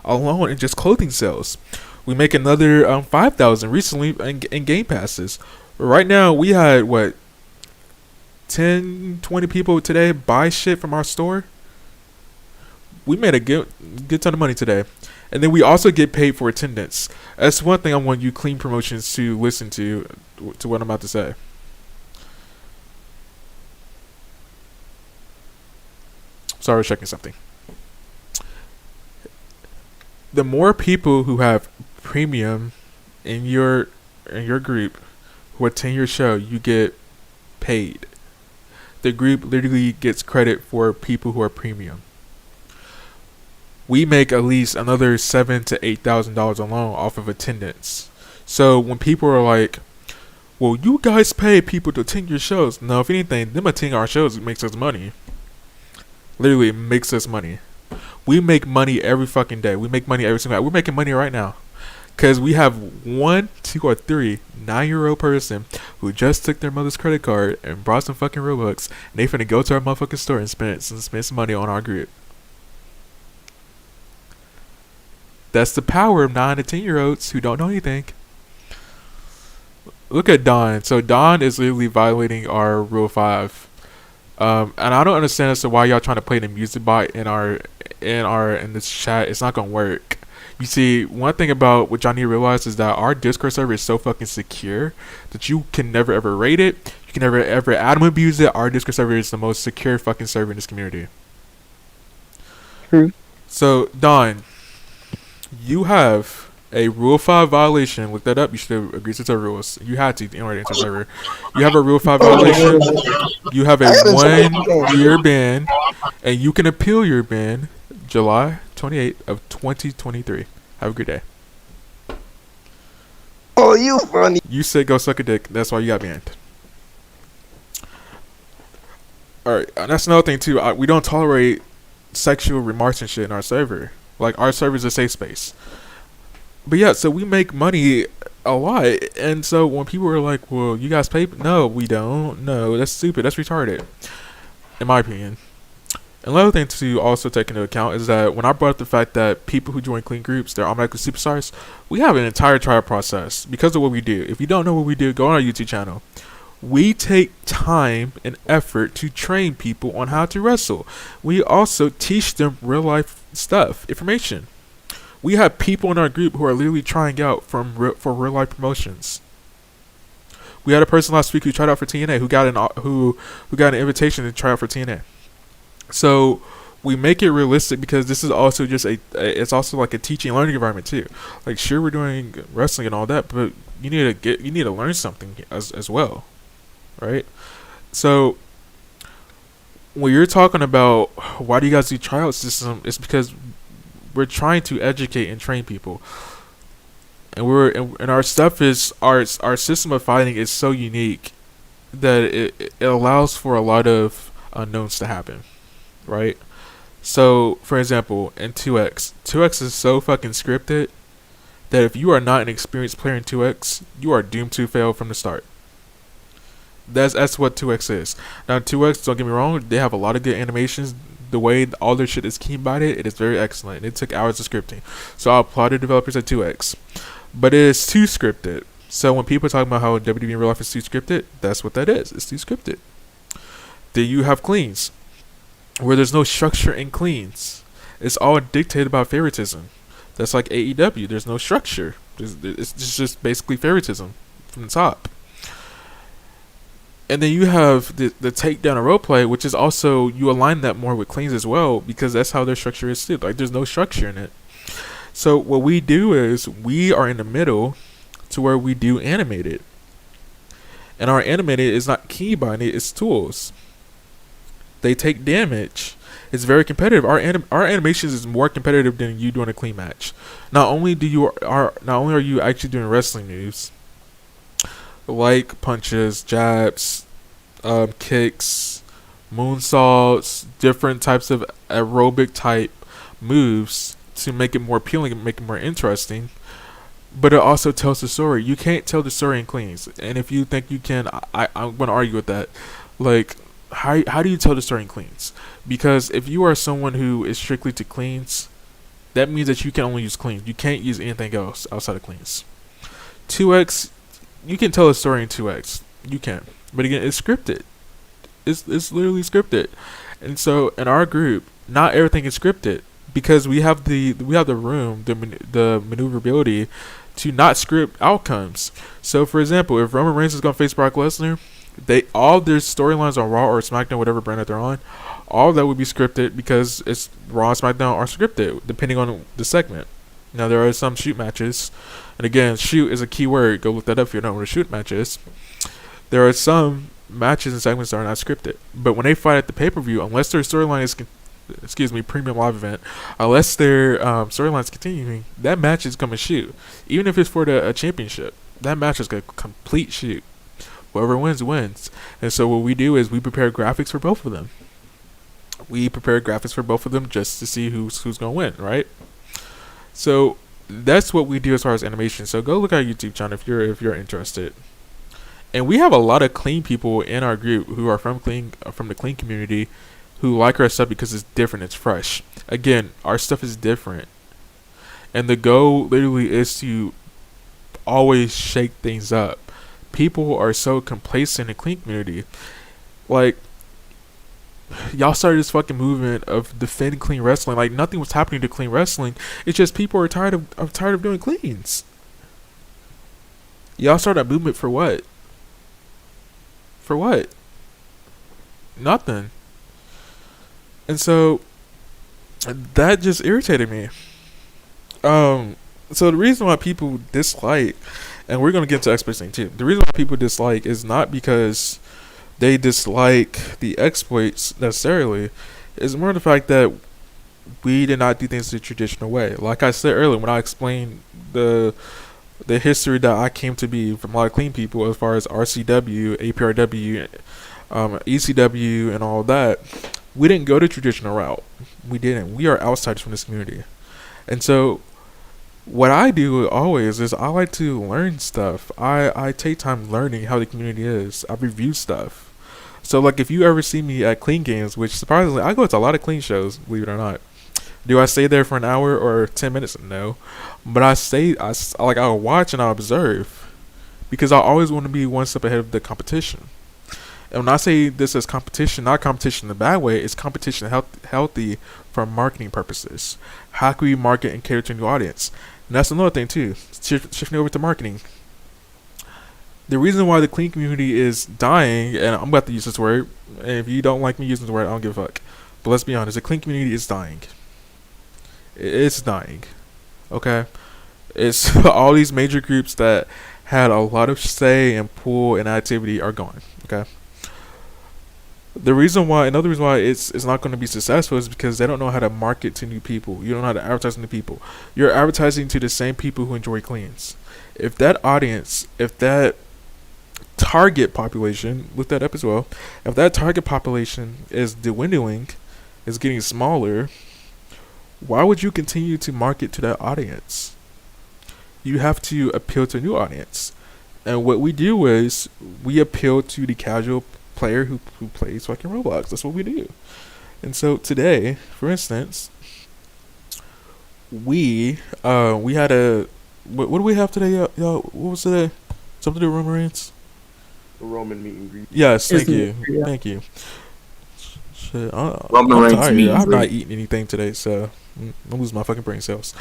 A: alone in just clothing sales. We make another 5,000 recently in game passes. Right now we had 10-20 people today buy shit from our store. We made a good ton of money today. And then we also get paid for attendance. That's one thing I want you clean promotions to listen to what I'm about to say. Sorry, I was checking something. The more people who have premium in your group who attend your show, you get paid. The group literally gets credit for people who are premium. We make at least another $7,000 to $8,000 alone off of attendance. So when people are like, "Well, you guys pay people to attend your shows," no, if anything, them attending our shows makes us money. Literally, it makes us money. We make money every fucking day. We make money every single day. We're making money right now. Because we have 1, 2, or 3 9-year-old person who just took their mother's credit card and brought some fucking Robux. And they finna go to our motherfucking store and spend some money on our group. That's the power of 9 to 10-year-olds who don't know anything. Look at Don. So Don is literally violating our Rule 5. And I don't understand as to why y'all trying to play the music bot in this chat. It's not gonna work. You see, one thing about what y'all need to realize is that our Discord server is so fucking secure that you can never ever raid it. You can never ever Adam abuse it. Our Discord server is the most secure fucking server in this community.
C: True.
A: So Don, you have a Rule 5 violation. Look that up. You should agree to the rules. You had to in order to enter the server. You have a Rule 5 violation. You have a 1-year ban, and you can appeal your ban July 28th of 2023. Have a good day.
D: Oh, you funny.
A: You said go suck a dick. That's why you got banned. Alright, that's another thing too. We don't tolerate sexual remarks and shit in our server. Like, our server is a safe space. But yeah, so we make money a lot. And so when people were like, "Well, you guys pay," no, we don't. No, that's stupid. That's retarded, in my opinion. Another thing to also take into account is that when I brought up the fact that people who join clean groups, they're automatically superstars, we have an entire trial process because of what we do. If you don't know what we do, go on our YouTube channel. We take time and effort to train people on how to wrestle. We also teach them real life stuff, information. We have people in our group who are literally trying out for real life promotions. We had a person last week who tried out for TNA who got an invitation to try out for TNA. So we make it realistic because this is also just it's also like a teaching and learning environment too. Like sure we're doing wrestling and all that, but you need to learn something as well, right? So when you're talking about why do you guys do tryout system, it's because we're trying to educate and train people. And our stuff is our system of fighting is so unique that it allows for a lot of unknowns to happen, right? So, for example, in 2X is so fucking scripted that if you are not an experienced player in 2X, you are doomed to fail from the start. That's what 2X is. Now, 2X, don't get me wrong, they have a lot of good animations. The way all their shit is keybited, it is very excellent. It took hours of scripting. So I applaud the developers at 2X. But it is too scripted. So when people talk about how WWE in real life is too scripted, that's what that is. It's too scripted. Then you have cleans, where there's no structure in cleans. It's all dictated by favoritism. That's like AEW. There's no structure. It's just basically favoritism from the top. And then you have the takedown and roleplay, which is also, you align that more with cleans as well, because that's how their structure is too. Like there's no structure in it. So what we do is we are in the middle to where we do animated. And our animated is not keybinded, it's tools. They take damage. It's very competitive. Our animations is more competitive than you doing a clean match. Not only are you actually doing wrestling moves like punches, jabs, kicks, moonsaults, different types of aerobic type moves to make it more appealing and make it more interesting, but it also tells the story. You can't tell the story in cleans, and if you think you can, I'm going to argue with that. Like, how do you tell the story in cleans? Because if you are someone who is strictly to cleans, that means that you can only use cleans. You can't use anything else outside of cleans. 2X, you can tell a story in 2X. You can. But again, it's scripted. It's literally scripted. And so in our group, not everything is scripted because we have the room, the maneuverability to not script outcomes. So for example, if Roman Reigns is going to face Brock Lesnar, all their storylines on Raw or SmackDown, whatever brand that they're on, all that would be scripted because it's Raw and SmackDown are scripted depending on the segment. Now there are some shoot matches, and again, shoot is a key word. Go look that up if you don't know what a shoot match is. There are some matches and segments that are not scripted, but when they fight at the pay-per-view, unless their storyline is, premium live event, unless their storyline is continuing, that match is going to shoot. Even if it's for a championship, that match is going to complete shoot. Whoever wins, wins. And so what we do is we prepare graphics for both of them. We prepare graphics for both of them just to see who's going to win, right? So that's what we do as far as animation. So go look at our YouTube channel if you're interested. And we have a lot of clean people in our group who are from the clean community who like our stuff because it's different, it's fresh. Again, our stuff is different. And the goal literally is to always shake things up. People are so complacent in the clean community. Like, y'all started this fucking movement of defend clean wrestling. Like nothing was happening to clean wrestling. It's just people are tired of doing cleans. Y'all started a movement for what? For what? Nothing. And so that just irritated me. So the reason why people dislike, and we're gonna get to experts thing too. The reason why people dislike is not because they dislike the exploits necessarily. It's more the fact that we did not do things the traditional way. Like I said earlier, when I explained the history that I came to be from a lot of clean people as far as RCW, APRW, ECW, and all that, we didn't go the traditional route. We didn't. We are outsiders from this community, and so What I do always is I like to learn stuff. I take time learning how the community is. I review stuff. So like if you ever see me at Clean Games, which surprisingly I go to a lot of clean shows, believe it or not. Do I stay there for an hour or 10 minutes? No, but I'll watch and I'll observe because I always want to be one step ahead of the competition. And when I say this as competition, not competition in a bad way, it's competition healthy for marketing purposes. How can we market and cater to a new audience? And that's another thing too. Shifting over to marketing. The reason why the clean community is dying, and I'm about to use this word, and if you don't like me using the word, I don't give a fuck. But let's be honest, the clean community is dying. It's dying. Okay? It's all these major groups that had a lot of say and pull and activity are gone. Okay? Another reason why it's not going to be successful is because they don't know how to market to new people. You don't know how to advertise to new people. You're advertising to the same people who enjoy cleans. If that target population, look that up as well. If that target population is dwindling, is getting smaller, why would you continue to market to that audience? You have to appeal to a new audience. And what we do is we appeal to the casual player who plays fucking Roblox. That's what we do. And so today, for instance, we had a what do we have today, y'all? What was today? Something to do with Roman
F: A Roman meet and greet.
A: Yes, thank
C: Isn't
A: you.
C: it? Yeah.
A: Thank you. Shit,
B: Roman
A: I'm
B: Reigns
A: tired.
B: meet and
A: I'm not
B: greet.
A: eating anything today, so I'm losing my fucking brain cells.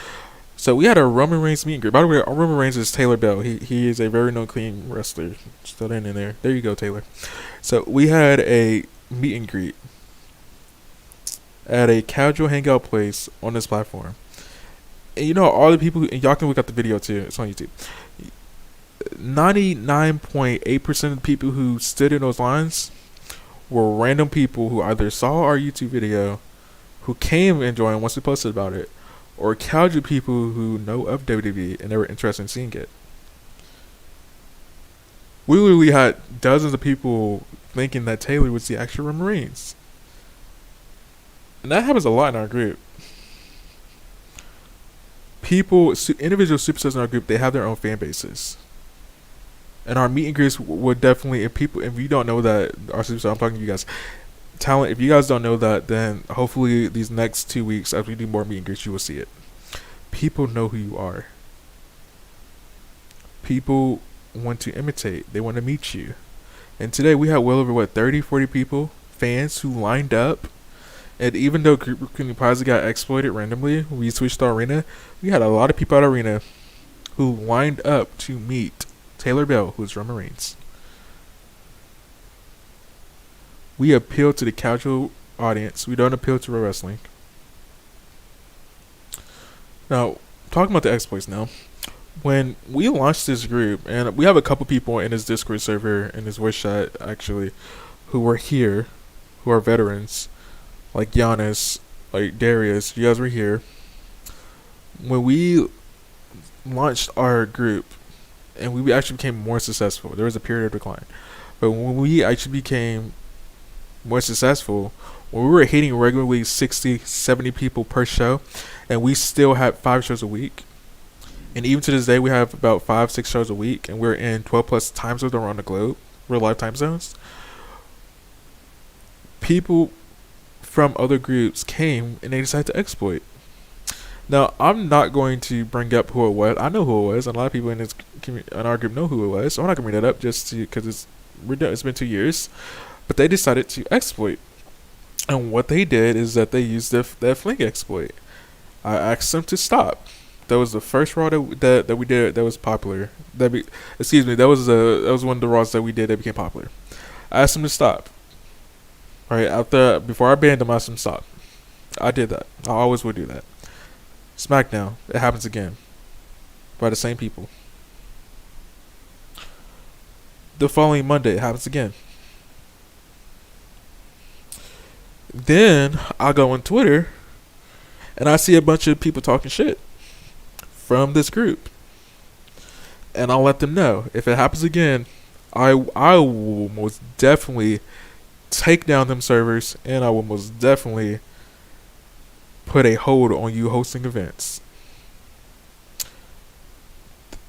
A: So we had a Roman Reigns meet and greet. By the way, Roman Reigns is Taylor Bell. He is a very known clean wrestler. Still in there. There you go, Taylor. So we had a meet and greet at a casual hangout place on this platform. And you know, all the people, and y'all can look up the video too. It's on YouTube. 99.8% of the people who stood in those lines were random people who either saw our YouTube video, who came and joined once we posted about it, or casual people who know of WWE and they were interested in seeing it. We literally had dozens of people thinking that Taylor was the actual Roman Reigns. And that happens a lot in our group. Individual superstars in our group, they have their own fan bases. And our meet and greets would definitely, if you don't know that, our superstar, I'm talking to you guys, talent, if you guys don't know that, then hopefully these next 2 weeks, as we do more meet and greets, you will see it. People know who you are. People want to imitate. They want to meet you. And today we had well over, 30, 40 people, fans who lined up. And even though group recruiting policy got exploited randomly, we switched our arena, we had a lot of people at our arena who lined up to meet Taylor Bell, who's Roman Reigns. We appeal to the casual audience. We don't appeal to pro wrestling. Now, talking about the exploits now. When we launched this group, and we have a couple people in this Discord server, in this voice chat, actually, who were here, who are veterans, like Giannis, like Darius, you guys were here. When we launched our group, and we actually became more successful, there was a period of decline. But when we actually became more successful, when we were hitting regularly 60, 70 people per show, and we still had 5 shows a week. And even to this day, we have about 5, 6 shows a week, and we're in 12 plus time zones around the globe. We're live time zones. People from other groups came and they decided to exploit. Now, I'm not going to bring up who it was. I know who it was, and a lot of people in our group know who it was. So I'm not gonna bring that up just because it's been 2 years. But they decided to exploit, and what they did is that they used that fling exploit. I asked them to stop. That was the first Raw that we did that was popular. That was one of the Raws that we did that became popular. I asked them to stop. Right before I banned them, I asked them to stop. I did that. I always would do that. SmackDown, it happens again. By the same people. The following Monday, it happens again. Then I go on Twitter and I see a bunch of people talking shit from this group. And I'll let them know. If it happens again, I will most definitely take down them servers, and I will most definitely put a hold on you hosting events.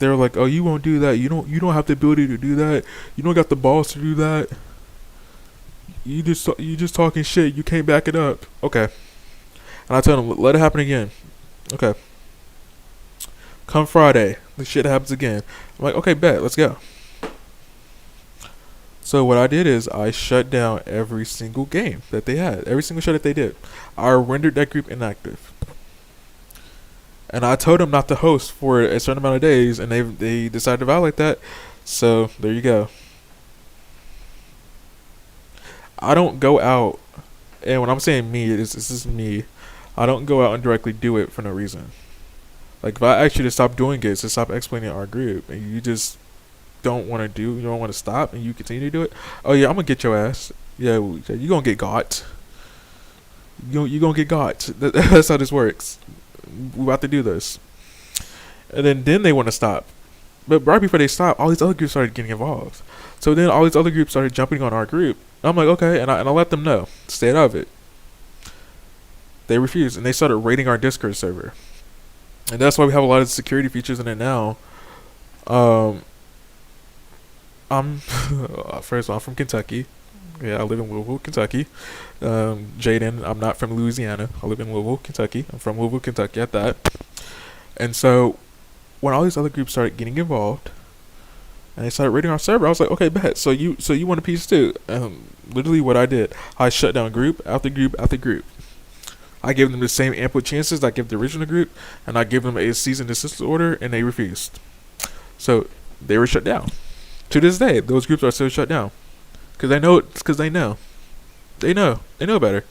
A: They were like, "Oh, you won't do that. You don't have the ability to do that. You don't got the balls to do that. You just talking shit. You can't back it up." Okay. And I told them, let it happen again. Okay. Come Friday, the shit happens again. I'm like, okay, bet, let's go. So what I did is I shut down every single game that they had, every single show that they did. I rendered that group inactive. And I told them not to host for a certain amount of days, and they decided to violate that. So there you go. I don't go out, and when I'm saying me, this is me. I don't go out and directly do it for no reason. Like, if I ask you to stop doing it, to stop explaining our group, and you just you don't want to stop, and you continue to do it, oh yeah, I'm gonna get your ass. Yeah, you gonna get got. You gonna get got. That's how this works. We about to do this. And then they want to stop. But right before they stopped, all these other groups started getting involved. So then all these other groups started jumping on our group. I'm like, okay, and I let them know. Stay out of it. They refused, and they started raiding our Discord server. And that's why we have a lot of security features in it now. I'm first of all, I'm from Kentucky. Yeah, I live in Louisville, Kentucky. Jaden, I'm not from Louisiana. I live in Louisville, Kentucky. I'm from Louisville, Kentucky at that. And so when all these other groups started getting involved and they started raiding our server, I was like, okay, bet. So you want a piece too? Literally what I did, I shut down group after group after group. I gave them the same ample chances I gave the original group, and I gave them a cease and desist order, and they refused. So they were shut down. To this day, those groups are still shut down. Because they know. They know better.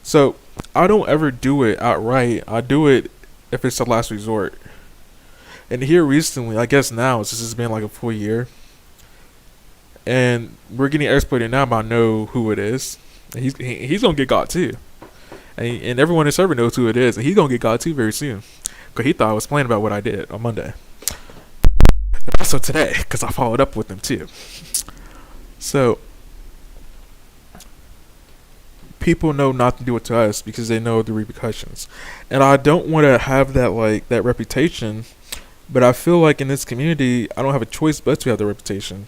A: So I don't ever do it outright. I do it if it's the last resort. And here recently, I guess now, since it's been like a full year, and we're getting exploited now, but I know who it is. And he's gonna get got too, and everyone in the server knows who it is, and he's gonna get got too very soon, cause he thought I was playing about what I did on Monday, and also today, cause I followed up with him too. So people know not to do it to us because they know the repercussions, and I don't want to have that reputation, but I feel like in this community I don't have a choice but to have the reputation.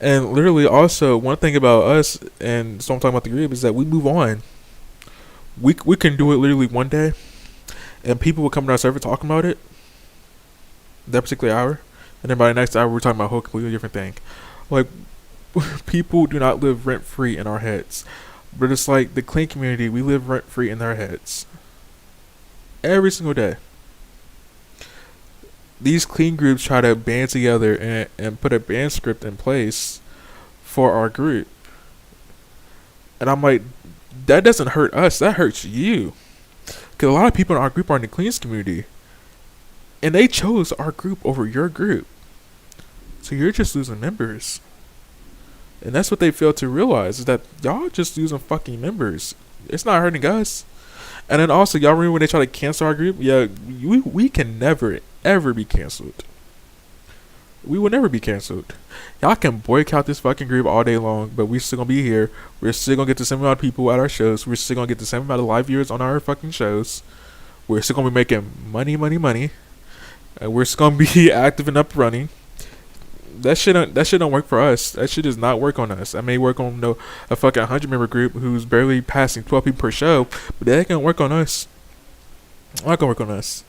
A: And literally also, one thing about us, and so I'm talking about the group, is that we move on. We can do it literally one day, and people will come to our server talking about it, that particular hour, and then by the next hour we're talking about a whole completely different thing. Like, people do not live rent-free in our heads. But it's like the clean community, we live rent-free in their heads. Every single day. These clean groups try to band together and put a ban script in place for our group. And I'm like, that doesn't hurt us, that hurts you. Because a lot of people in our group are in the cleans community. And they chose our group over your group. So you're just losing members. And that's what they fail to realize, is that y'all just losing fucking members. It's not hurting us. And then also, y'all remember when they try to cancel our group? Yeah, we can never, ever be canceled. We will never be canceled. Y'all can boycott this fucking group all day long, but we're still gonna be here. We're still gonna get the same amount of people at our shows. We're still gonna get the same amount of live viewers on our fucking shows. We're still gonna be making money. And we're still gonna be active and up running. That shit don't work for us. That shit does not work on us. I may work on a fucking 100-member group who's barely passing 12 people per show, but that ain't gonna work on us. Not gonna work on us.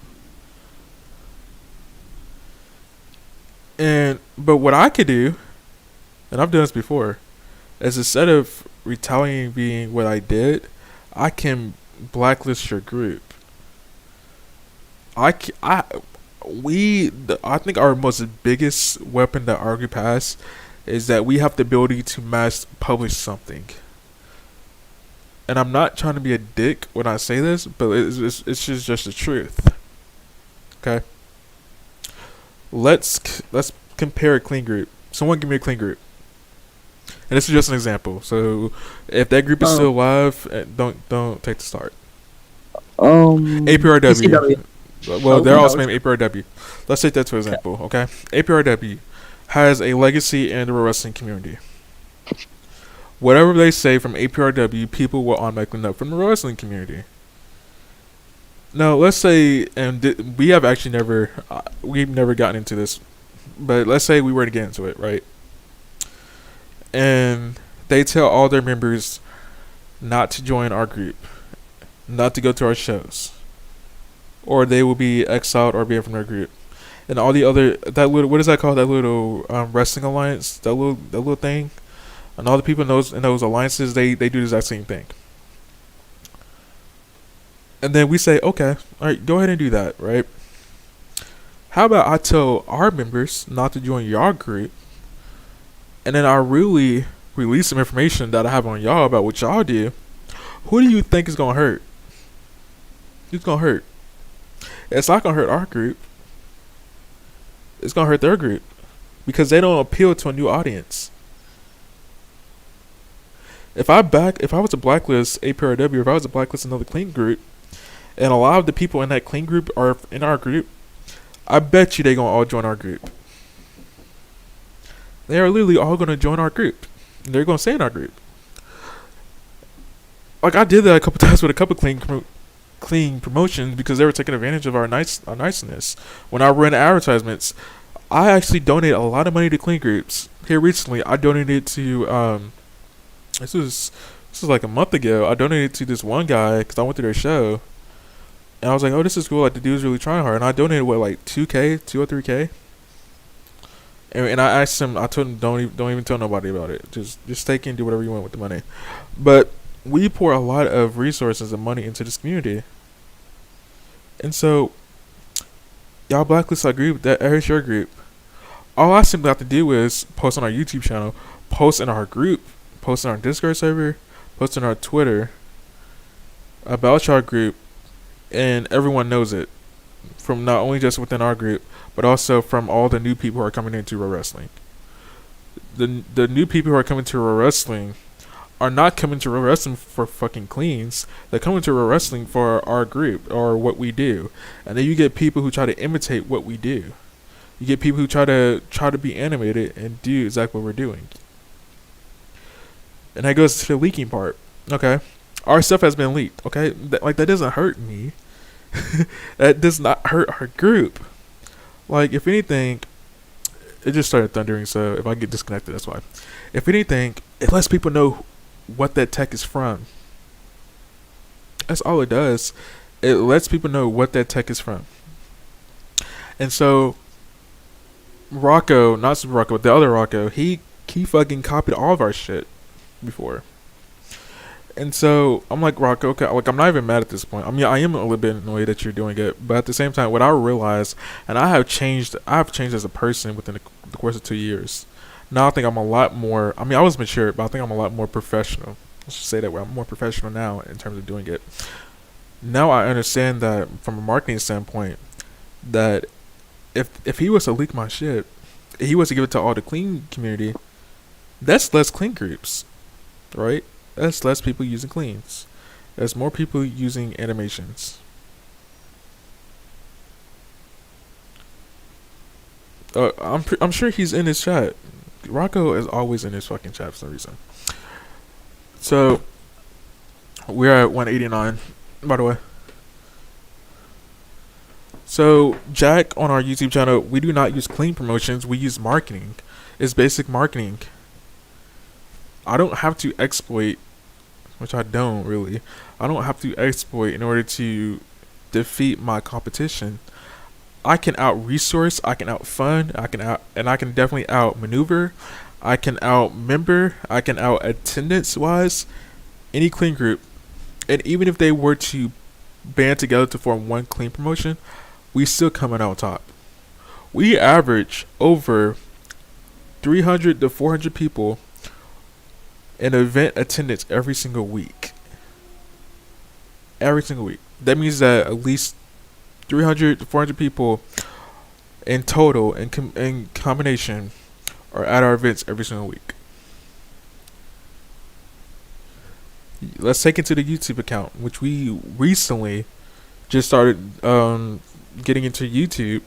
A: But what I could do, and I've done this before, is instead of retaliating being what I did, I can blacklist your group. I think our most biggest weapon that our group has is that we have the ability to mass publish something. And I'm not trying to be a dick when I say this, but it's just the truth. Okay. Let's compare a clean group. Someone give me a clean group. And this is just an example. So if that group is still alive, don't take the start. APRW.
C: PCW.
A: Well, they're also named APRW. Let's take that to example, okay? APRW has a legacy in the wrestling community. Whatever they say from APRW, people will automatically know from the wrestling community. No, let's say, and we have actually never, we've never gotten into this, but let's say we were to get into it, right? And they tell all their members not to join our group, not to go to our shows, or they will be exiled or banned from their group. And all the other, that little, what is that called? That little wrestling alliance, that little thing, and all the people in those alliances, they do the exact same thing. And then we say, okay, all right, go ahead and do that, right? How about I tell our members not to join your group, and then I really release some information that I have on y'all about what y'all do? Who do you think is gonna hurt? Who's gonna hurt? It's not gonna hurt our group. It's gonna hurt their group because they don't appeal to a new audience. If I was to blacklist APRW, if I was to blacklist another clean group, and a lot of the people in that clean group are in our group, I bet you they gonna all join our group. They are literally all gonna join our group. They're gonna stay in our group. Like I did that a couple times with a couple clean promotions because they were taking advantage of our niceness. When I run advertisements, I actually donate a lot of money to clean groups. Here recently, I donated to this was like a month ago. I donated to this one guy because I went to their show. And I was like, oh, this is cool. Like, the dude's really trying hard. And I donated, what, like 2K, 2 or 3K? And I asked him, I told him, don't even tell nobody about it. Just take and do whatever you want with the money. But we pour a lot of resources and money into this community. And so, y'all blacklist our group, that is your group. All I simply have to do is post on our YouTube channel, post in our group, post in our Discord server, post on our Twitter about your group, and everyone knows it, from not only just within our group, but also from all the new people who are coming into pro wrestling. The new people who are coming to pro wrestling are not coming to pro wrestling for fucking cleans. They're coming to pro wrestling for our group or what we do. And then you get people who try to imitate what we do. You get people who try to be animated and do exactly what we're doing. And that goes to the leaking part. Okay. Our stuff has been leaked, okay? That doesn't hurt me. That does not hurt our group. Like, if anything, it just started thundering, so if I get disconnected, that's why. If anything, it lets people know what that tech is from. That's all it does. It lets people know what that tech is from. And so, Rocco, not Super Rocco, but the other Rocco, he fucking copied all of our shit before. And so I'm like, Rocco, okay, like I'm not even mad at this point. I mean, I am a little bit annoyed that you're doing it, but at the same time, what I realized, and I have changed as a person within the course of 2 years. Now I think I'm a lot more. I mean, I was mature, but I think I'm a lot more professional. Let's just say that way. I'm more professional now in terms of doing it. Now I understand that from a marketing standpoint, that if he was to leak my shit, if he was to give it to all the clean community, that's less clean groups, right? That's less people using cleans. There's more people using animations. I'm sure he's in his chat. Rocco is always in his fucking chat for some reason. So we're at 189, by the way. So Jack, on our YouTube channel, we do not use clean promotions. We use marketing. It's basic marketing. I don't have to exploit, which I don't really. I don't have to exploit in order to defeat my competition. I can out-resource, I can out-fund, I can definitely out-maneuver, I can out-member, I can out-attendance-wise any clean group. And even if they were to band together to form one clean promotion, we still coming out top. We average over 300 to 400 people in event attendance every single week. Every single week. That means that at least 300 to 400 people in total, in combination, are at our events every single week. Let's take it to the YouTube account, which we recently just started getting into YouTube.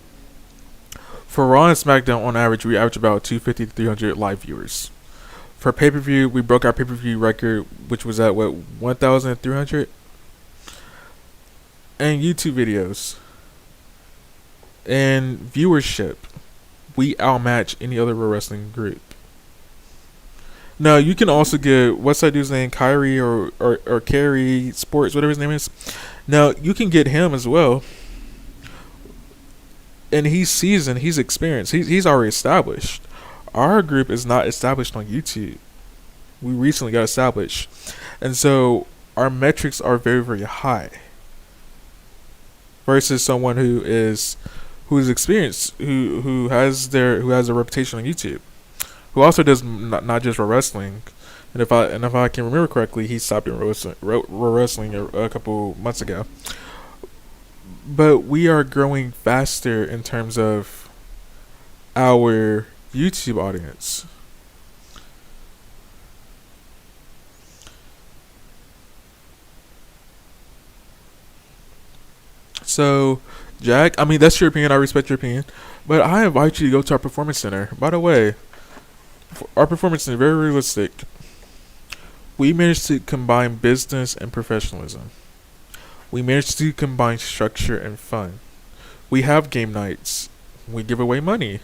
A: For Raw and SmackDown, on average, we average about 250 to 300 live viewers. For pay-per-view, we broke our pay-per-view record, which was at, 1,300? and YouTube videos and viewership, we outmatch any other pro wrestling group. Now you can also get, what's that dude's name, Kyrie or Kerry Sports, whatever his name is. Now you can get him as well, and he's seasoned, he's experienced, he's already established. Our group is not established on YouTube. We recently got established, and so our metrics are very, very high versus someone who's experienced, who has a reputation on YouTube, who also does not just pro wrestling. And if I can remember correctly, he stopped doing wrestling a couple months ago. But we are growing faster in terms of our YouTube audience. So, Jack, I mean, that's your opinion. I respect your opinion. But I invite you to go to our performance center. By the way, our performance center, very realistic. We managed to combine business and professionalism. We managed to combine structure and fun. We have game nights. We give away money.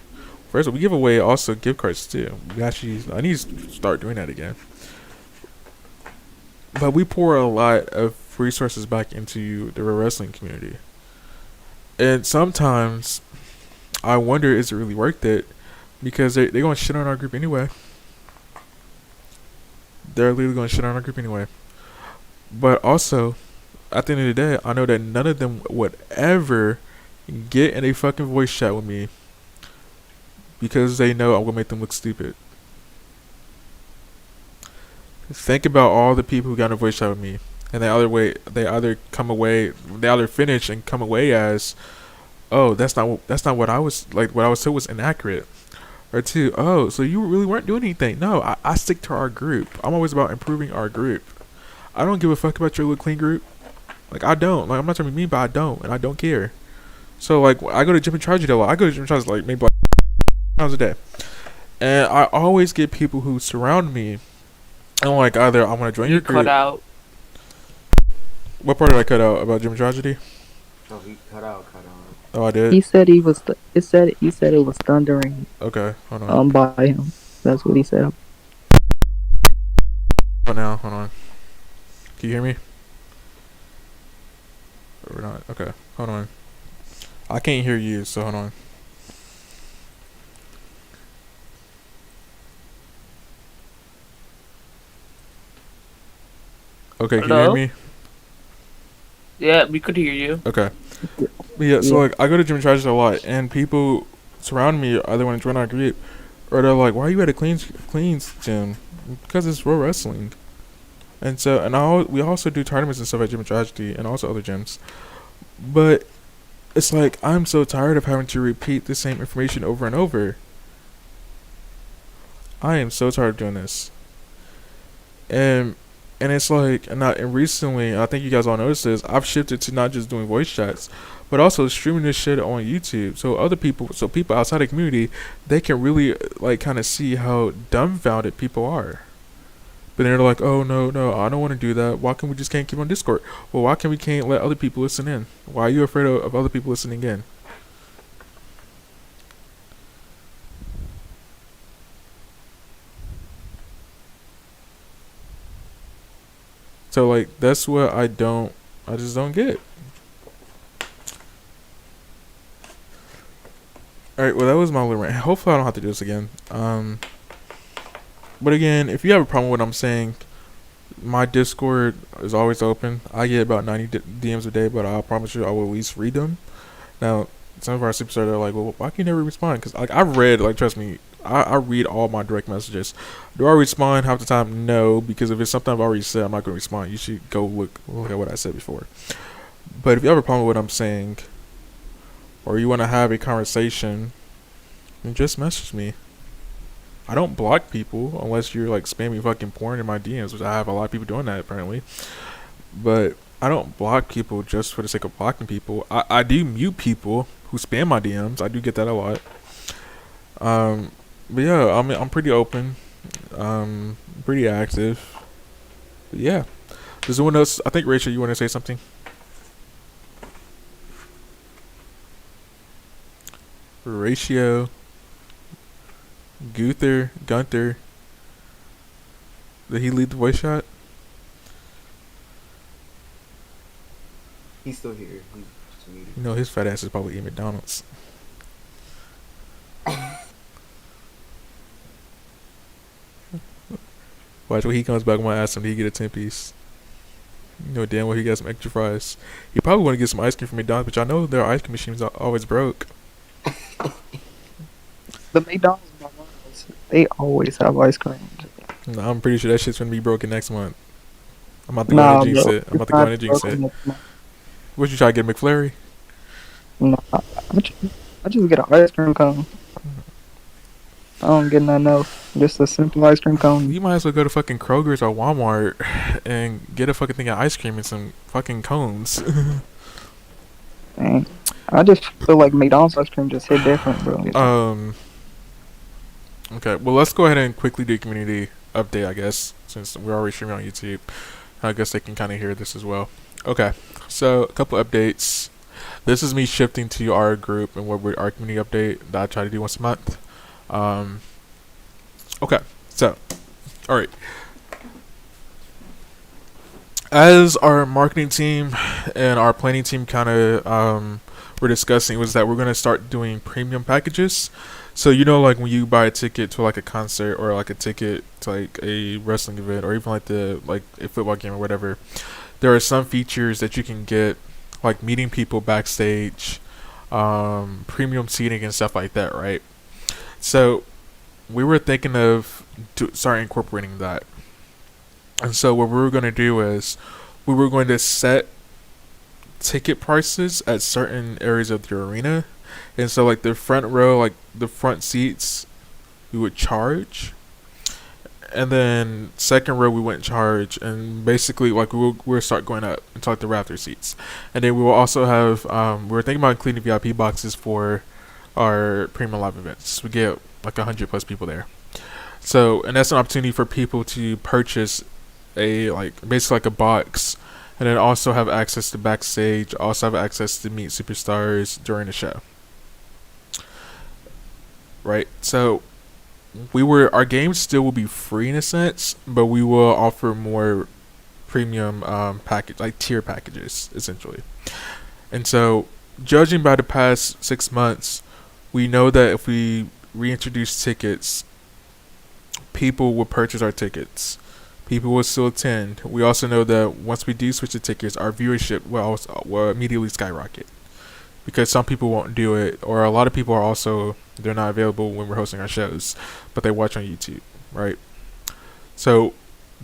A: First of all, we give away also gift cards too. I need to start doing that again. But we pour a lot of resources back into the wrestling community. And sometimes I wonder, is it really worth it? Because they're going to shit on our group anyway. They're literally going to shit on our group anyway. But also, at the end of the day, I know that none of them would ever get in a fucking voice chat with me because they know I'm going to make them look stupid. Think about all the people who got in a voice chat with me, and they either finish and come away as, oh, that's not what I was like. What I was told was inaccurate. Or two, oh, so you really weren't doing anything. No, I stick to our group. I'm always about improving our group. I don't give a fuck about your little clean group. Like, I don't. Like, I'm not trying to be mean, but I don't, and I don't care. So, like, I go to Gym and Charge a lot. I go to Gym and Charge like maybe like times a day, and I always get people who surround me. And like, either I want to join your group.
E: Cut out.
A: What part did I cut out about Gym Tragedy?
F: Oh, he cut out.
A: Oh, I did.
G: He said he was. He said it was thundering.
A: Okay, hold on.
G: By him. That's what he said.
A: Oh, now, hold on. Can you hear me? Or not? Okay, hold on. I can't hear you, so hold on. Okay, can you hear me?
E: Yeah, we could hear you.
A: Okay. But yeah, so like I go to Gym and Charges a lot, and people surround me, either want to join our group, or they're like, "Why are you at a cleans gym?" Because it's pro wrestling. And so, we also do tournaments and stuff at Gym and Tragedy, and also other gyms. But it's like I'm so tired of having to repeat the same information over and over. I am so tired of doing this. And it's like, and recently, I think you guys all noticed this, I've shifted to not just doing voice chats, but also streaming this shit on YouTube. So people outside the community, they can really, like, kind of see how dumbfounded people are. But they're like, oh, no, I don't want to do that. Why can't we just can't keep on Discord? Well, why can't we can't let other people listen in? Why are you afraid of other people listening in? So, like, that's what I just don't get. Alright, well, that was my little rant. Hopefully I don't have to do this again. But again, if you have a problem with what I'm saying, my Discord is always open. I get about 90 DMs a day, but I promise you I will at least read them. Now, some of our superstars are like, well, why can you never respond? Because, like, I've read, like, trust me, I read all my direct messages. Do I respond half the time? No, because if it's something I've already said, I'm not going to respond. You should go look at what I said before. But if you have a problem with what I'm saying, or you want to have a conversation, then just message me. I don't block people unless you're like spamming fucking porn in my DMs, which I have a lot of people doing that apparently. But I don't block people just for the sake of blocking people. I do mute people who spam my DMs. I do get that a lot. But yeah, I'm pretty open, pretty active. But yeah. Does anyone else? I think Rachel, you want to say something? Ratio, Gunther. Did he lead the voice shot?
F: He's still here. He's just muted.
A: You know his fat ass is probably eating McDonald's. Watch when he comes back. I'm gonna ask him, did he get a 10-piece? You know damn well he got some extra fries. He probably want to get some ice cream from McDonald's, but y'all know their ice cream machines are always broke.
G: The McDonald's, they always have ice cream.
A: Nah, I'm pretty sure that shit's gonna be broken next month. I'm about to go
G: Nah,
A: in and jinx
G: bro.
A: it. I'm about to go in and jinx it. What you try to get, McFlurry?
G: Nah, I just get an ice cream cone. I don't get nothing else. Just a simple ice cream cone.
A: You might as well go to fucking Kroger's or Walmart and get a fucking thing of ice cream and some fucking cones.
G: Dang. I just feel like McDonald's ice cream just hit different, bro.
A: Okay, well, let's go ahead and quickly do a community update, I guess, since we're already streaming on YouTube. I guess they can kind of hear this as well. Okay, so a couple updates. This is me shifting to our group and our community update that I try to do once a month. Okay, so, alright. As our marketing team and our planning team kind of were discussing, was that we're going to start doing premium packages. So, you know, like when you buy a ticket to like a concert or like a ticket to like a wrestling event or even like a football game or whatever, there are some features that you can get, like meeting people backstage, premium seating and stuff like that, right? So we were thinking of start incorporating that. And so what we were going to do is we were going to set ticket prices at certain areas of the arena. And so like the front row, like the front seats, we would charge. And then second row we wouldn't charge. And basically like we'll start going up into like the rafter seats. And then we will also have, we were thinking about including VIP boxes for our premium live events. We get like 100+ people there. So, and that's an opportunity for people to purchase basically like a box, and then also have access to backstage, also have access to meet superstars during the show. Right? So our games still will be free in a sense, but we will offer more premium package, like tier packages, essentially. And so, judging by the past 6 months, we know that if we reintroduce tickets, people will purchase our tickets. People will still attend. We also know that once we do switch the tickets, our viewership will immediately skyrocket. Because some people won't do it, or a lot of people are also, they're not available when we're hosting our shows, but they watch on YouTube, right? So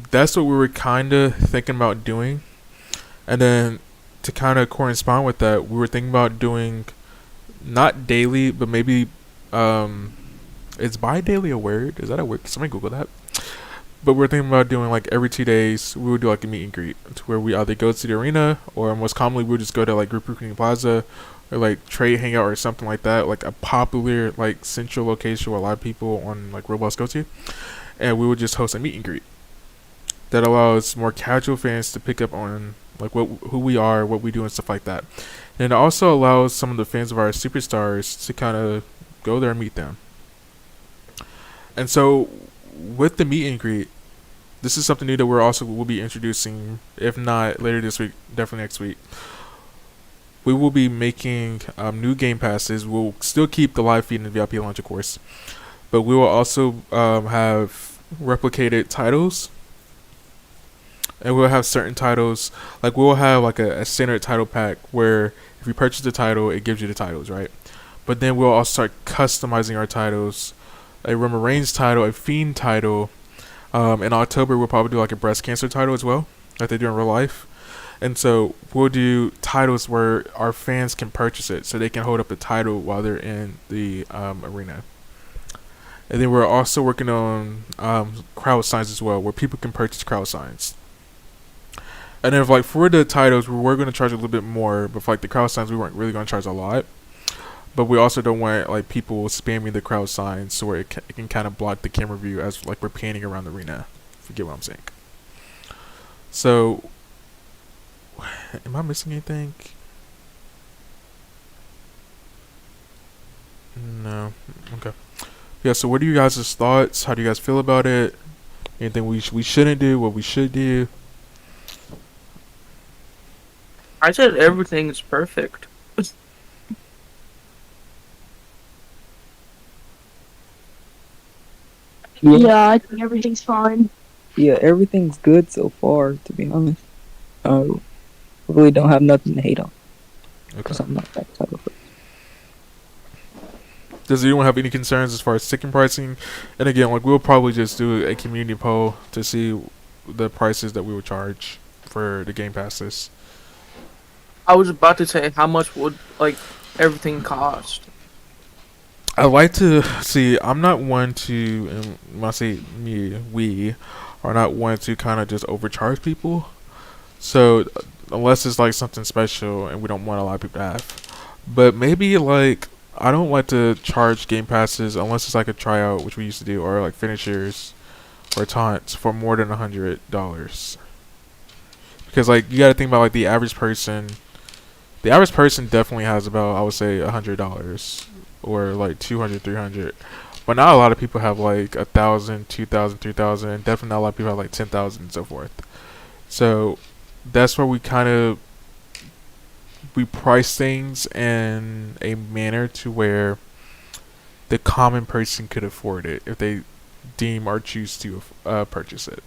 A: that's what we were kind of thinking about doing. And then to kind of correspond with that, we were thinking about doing not daily, but maybe is bi-daily a word? Is that a word? Somebody Google that. But we're thinking about doing like every 2 days, we would do like a meet and greet to where we either go to the arena, or most commonly we would just go to like Group Recruiting Plaza or like Trade Hangout or something like that, like a popular like central location where a lot of people on like Roblox go to, and we would just host a meet and greet that allows more casual fans to pick up on like who we are, what we do, and stuff like that. And it also allows some of the fans of our superstars to kind of go there and meet them. And so with the meet and greet, this is something new that we'll be introducing, if not later this week, definitely next week. We will be making new game passes. We'll still keep the live feed and the VIP launch, of course, but we will also have replicated titles, and we'll have certain titles, like we'll have like a standard title pack where if you purchase the title, it gives you the titles, right? But then we'll also start customizing our titles. A Roman Reigns title, a Fiend title. In October, we'll probably do like a breast cancer title as well, like they do in real life. And so we'll do titles where our fans can purchase it, so they can hold up the title while they're in the arena. And then we're also working on crowd signs as well, where people can purchase crowd signs. And then like for the titles, we were going to charge a little bit more, but for like the crowd signs, we weren't really going to charge a lot. But we also don't want like people spamming the crowd signs, so where it can kind of block the camera view as like we're panning around the arena. If you get what I'm saying. So, am I missing anything? No. Okay. Yeah. So, what are you guys' thoughts? How do you guys feel about it? Anything we shouldn't do? What we should do?
E: I said everything is perfect.
H: Yeah, I think everything's fine.
G: Yeah, everything's good so far, to be honest. I really don't have nothing to hate on, because
A: Okay.
G: I'm not that type of person.
A: Does anyone have any concerns as far as ticket pricing? And again, like we'll probably just do a community poll to see the prices that we would charge for the game passes.
E: I was about to say how much would like everything cost.
A: I like to see. I'm not one to, and when I say me, we are not one to kind of just overcharge people. So unless it's like something special and we don't want a lot of people to have, but maybe like I don't like to charge game passes unless it's like a tryout, which we used to do, or like finishers or taunts for more than $100. Because like you got to think about like the average person. The average person definitely has about, I would say, $100 or like 200, 300. But not a lot of people have like 1,000, 2,000, 3,000, and definitely not a lot of people have like 10,000 and so forth. So that's where we price things in a manner to where the common person could afford it if they deem or choose to purchase it.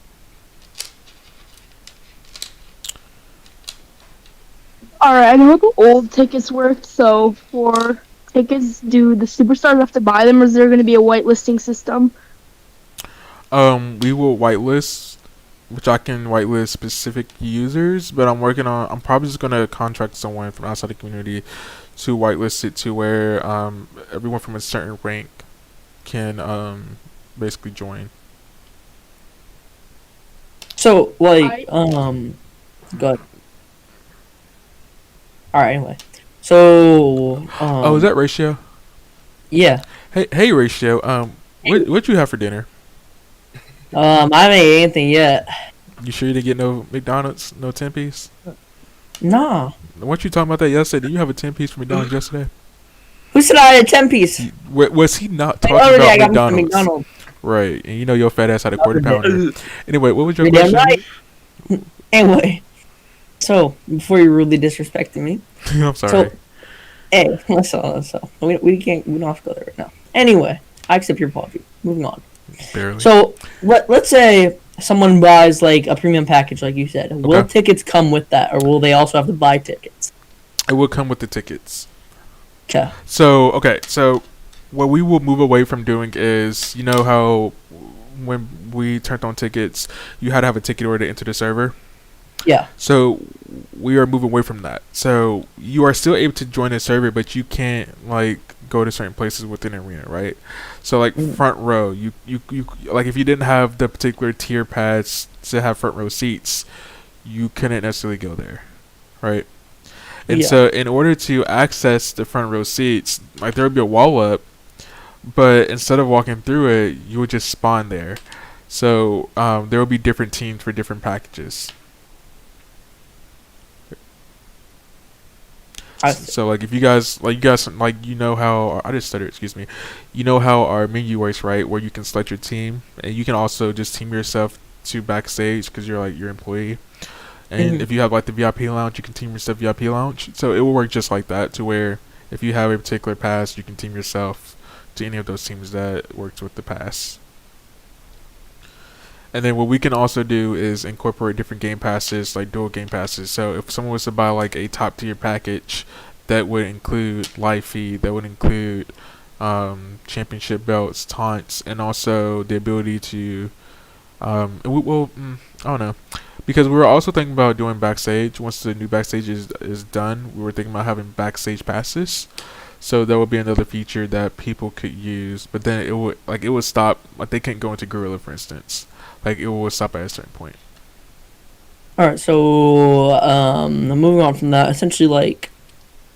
H: Alright, I know how the old tickets worked, so for tickets, do the superstars have to buy them, or is there going to be a whitelisting system?
A: We will whitelist, which I can whitelist specific users, but I'm probably just gonna contract someone from outside the community to whitelist it to where everyone from a certain rank can basically join.
C: So, like, go ahead. Alright, anyway. So,
A: Oh, is that Ratio?
C: yeah.
A: Hey, Ratio. What you have for dinner?
C: I haven't ate anything yet.
A: You sure you didn't get no McDonald's, no 10-piece?
C: Nah.
A: Weren't you talking about that yesterday? Did you have a 10-piece from McDonald's yesterday?
C: Who said I had a 10-piece?
A: Was he not
C: Like,
A: talking
C: already
A: about
C: I got me from
A: McDonald's?
C: McDonald's.
A: Right, and you know your fat ass had a quarter pounder. Anyway, what was your
C: You're damn
A: question?
C: right. Anyway, so, before you rudely disrespecting me,
A: I'm sorry.
C: So, hey, listen. We don't have to go there right now. Anyway, I accept your apology. Moving on.
A: Barely.
C: So, let's say someone buys like a premium package, like you said. Will
A: Okay.
C: tickets come with that, or will they also have to buy tickets?
A: It will come with the tickets.
C: Okay.
A: So what we will move away from doing is, you know how when we turned on tickets, you had to have a ticket order to enter the server?
C: Yeah.
A: So we are moving away from that. So you are still able to join the server, but you can't like go to certain places within the arena, right? So like front row, you like if you didn't have the particular tier pass to have front row seats, you couldn't necessarily go there, right? And
C: Yeah.
A: so in order to access the front row seats, like there would be a wall up, but instead of walking through it, you would just spawn there. So there will be different teams for different packages. So like if you guys you know how I just stuttered, excuse me. You know how our menu works, right? Where you can select your team, and you can also just team yourself to backstage because you're like your employee. And if you have like the VIP lounge, you can team yourself VIP lounge. So it will work just like that, to where if you have a particular pass, you can team yourself to any of those teams that works with the pass. And then what we can also do is incorporate different game passes, like dual game passes. So if someone was to buy like a top tier package, that would include live feed, that would include championship belts, taunts, and also the ability to I don't know, because we were also thinking about doing backstage. Once the new backstage is done, we were thinking about having backstage passes. So that would be another feature that people could use, but then it would stop. Like they can't go into Gorilla, for instance. Like it will stop at a certain point.
C: All right. So, moving on from that, essentially, like,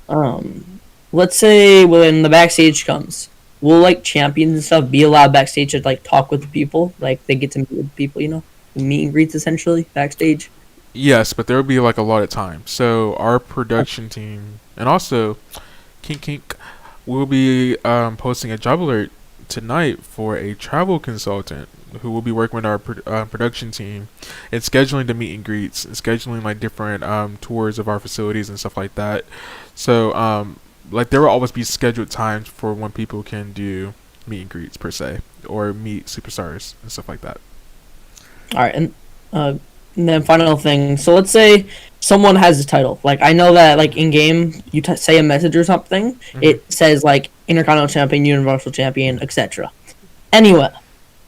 C: let's say when the backstage comes, will like champions and stuff be allowed backstage to like talk with the people? Like they get to meet with people, you know, meet and greets essentially backstage.
A: Yes, but there will be like a lot of time. So our production team and also Kink, we'll be posting a job alert tonight for a travel consultant who will be working with our production team and scheduling the meet and greets and scheduling like different tours of our facilities and stuff like that. So like there will always be scheduled times for when people can do meet and greets per se or meet superstars and stuff like that.
C: All right, and then final thing. So let's say someone has a title. Like I know that like in game, you say a message or something. It says like Intercontinental Champion, Universal Champion, etc. Anyway,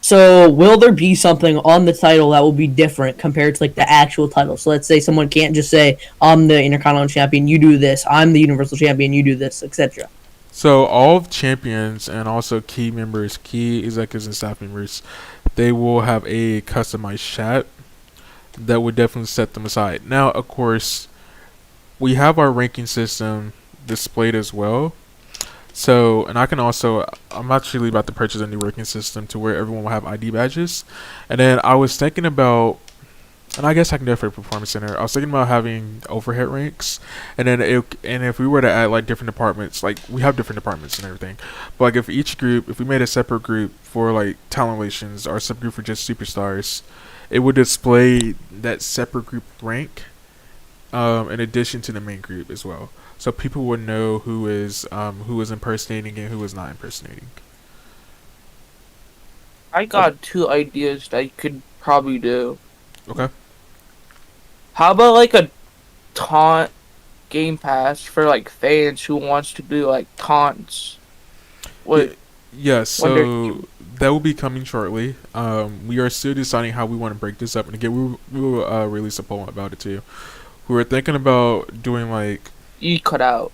C: so will there be something on the title that will be different compared to like the actual title? So let's say someone can't just say I'm the Intercontinental Champion, you do this. I'm the Universal Champion, you do this, etc.
A: So all champions and also key members, key executives and staff members, they will have a customized chat that would definitely set them aside. Now, of course, we have our ranking system displayed as well. So, and I'm actually about to purchase a new ranking system to where everyone will have ID badges. And then I was thinking about, and I guess I can do it for the performance center. I was thinking about having overhead ranks, and then if we were to add like different departments, like we have different departments and everything, but like if we made a separate group for like talent relations or a separate group for just superstars, it would display that separate group rank, in addition to the main group as well, so people would know who is impersonating and who is not impersonating.
E: I got two ideas that you could probably do.
A: Okay.
E: How about like a taunt game pass for like fans who wants to do like taunts?
A: Yes, so that will be coming shortly. We are still deciding how we want to break this up, and again, we will release a poll about it too. We were thinking about doing like.
E: You cut out.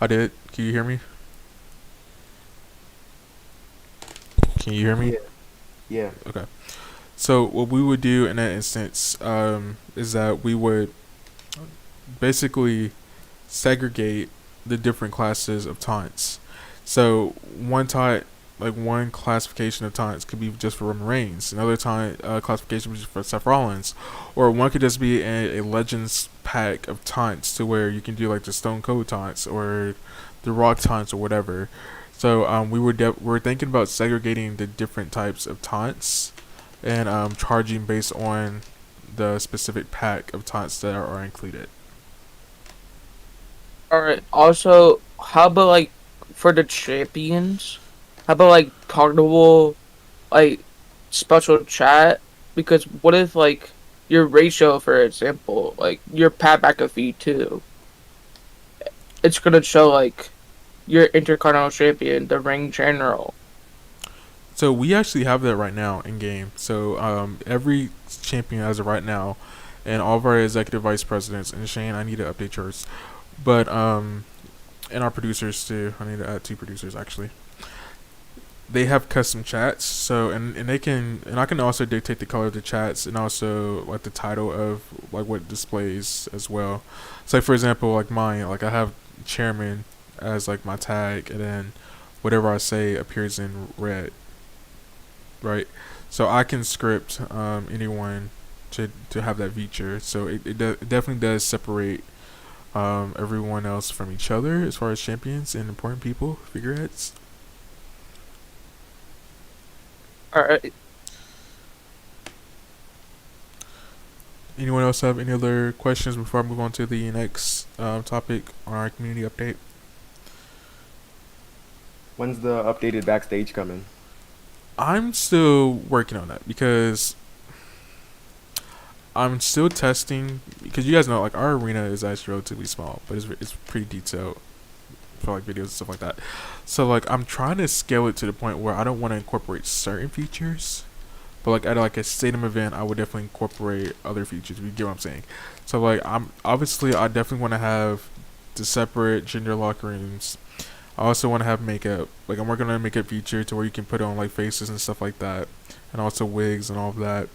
A: I did. Can you hear me? Can you hear me?
F: Yeah.
A: Okay. So what we would do in that instance is that we would basically segregate the different classes of taunts. So one taunt, like one classification of taunts could be just for Roman Reigns. Another taunt classification would be for Seth Rollins. Or one could just be a Legends pack of taunts to where you can do like the Stone Cold taunts or the Rock taunts or whatever. So we were thinking about segregating the different types of taunts and charging based on the specific pack of taunts that are included.
E: Alright, also, how about like for the champions? How about like targetable, like special chat? Because what if like your ratio, for example, like your Pat McAfee too, it's gonna show like your Intercontinental Champion, the ring general.
A: So we actually have that right now in game. So every champion as of right now, and all of our executive vice presidents, and Shane, I need to update yours, but and our producers too. I need to add 2 producers actually. They have custom chats, so and they can, and I can also dictate the color of the chats and also like the title of like what displays as well. So like, for example, like mine, like I have chairman as like my tag, and then whatever I say appears in red. Right, so I can script anyone to have that feature. So it definitely does separate everyone else from each other as far as champions and important people, figureheads.
E: Alright.
A: Anyone else have any other questions before I move on to the next topic on our community update?
F: When's the updated backstage coming?
A: I'm still working on that because I'm still testing, because you guys know like our arena is actually relatively small, but it's pretty detailed for like videos and stuff like that. So like I'm trying to scale it to the point where I don't want to incorporate certain features, but like at like a stadium event I would definitely incorporate other features, if you get what I'm saying. So like I definitely want to have the separate gender locker rooms. I also want to have makeup. Like I'm working on a makeup feature to where you can put on like faces and stuff like that, and also wigs and all of that.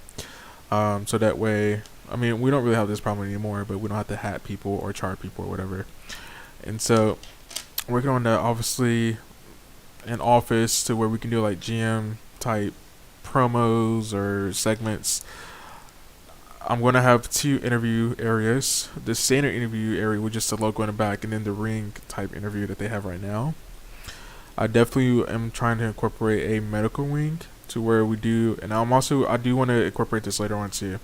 A: So that way, I mean, we don't really have this problem anymore, but we don't have to hat people or chart people or whatever. And so, working on that, obviously, an office to where we can do like GM type promos or segments. I'm going to have 2 interview areas. The standard interview area with just the logo in the back, and then the ring type interview that they have right now. I definitely am trying to incorporate a medical wing to where we do, and I do want to incorporate this later on too,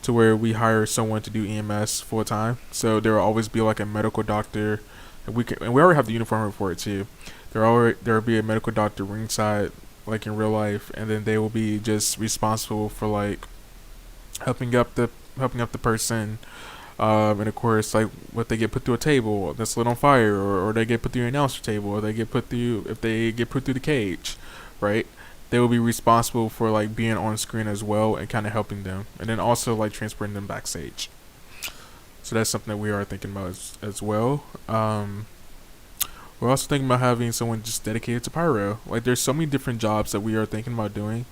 A: to where we hire someone to do EMS full time. So there will always be like a medical doctor, and we already have the uniform for it too. There will be a medical doctor ringside, like in real life, and then they will be just responsible for like helping up the person, and of course like what they get put through a table that's lit on fire, or they get put through an announcer table, or they get put through if they get put through the cage, right? They will be responsible for like being on screen as well and kind of helping them, and then also like transporting them backstage. So that's something that we are thinking about as well. We're also thinking about having someone just dedicated to pyro. Like there's so many different jobs that we are thinking about doing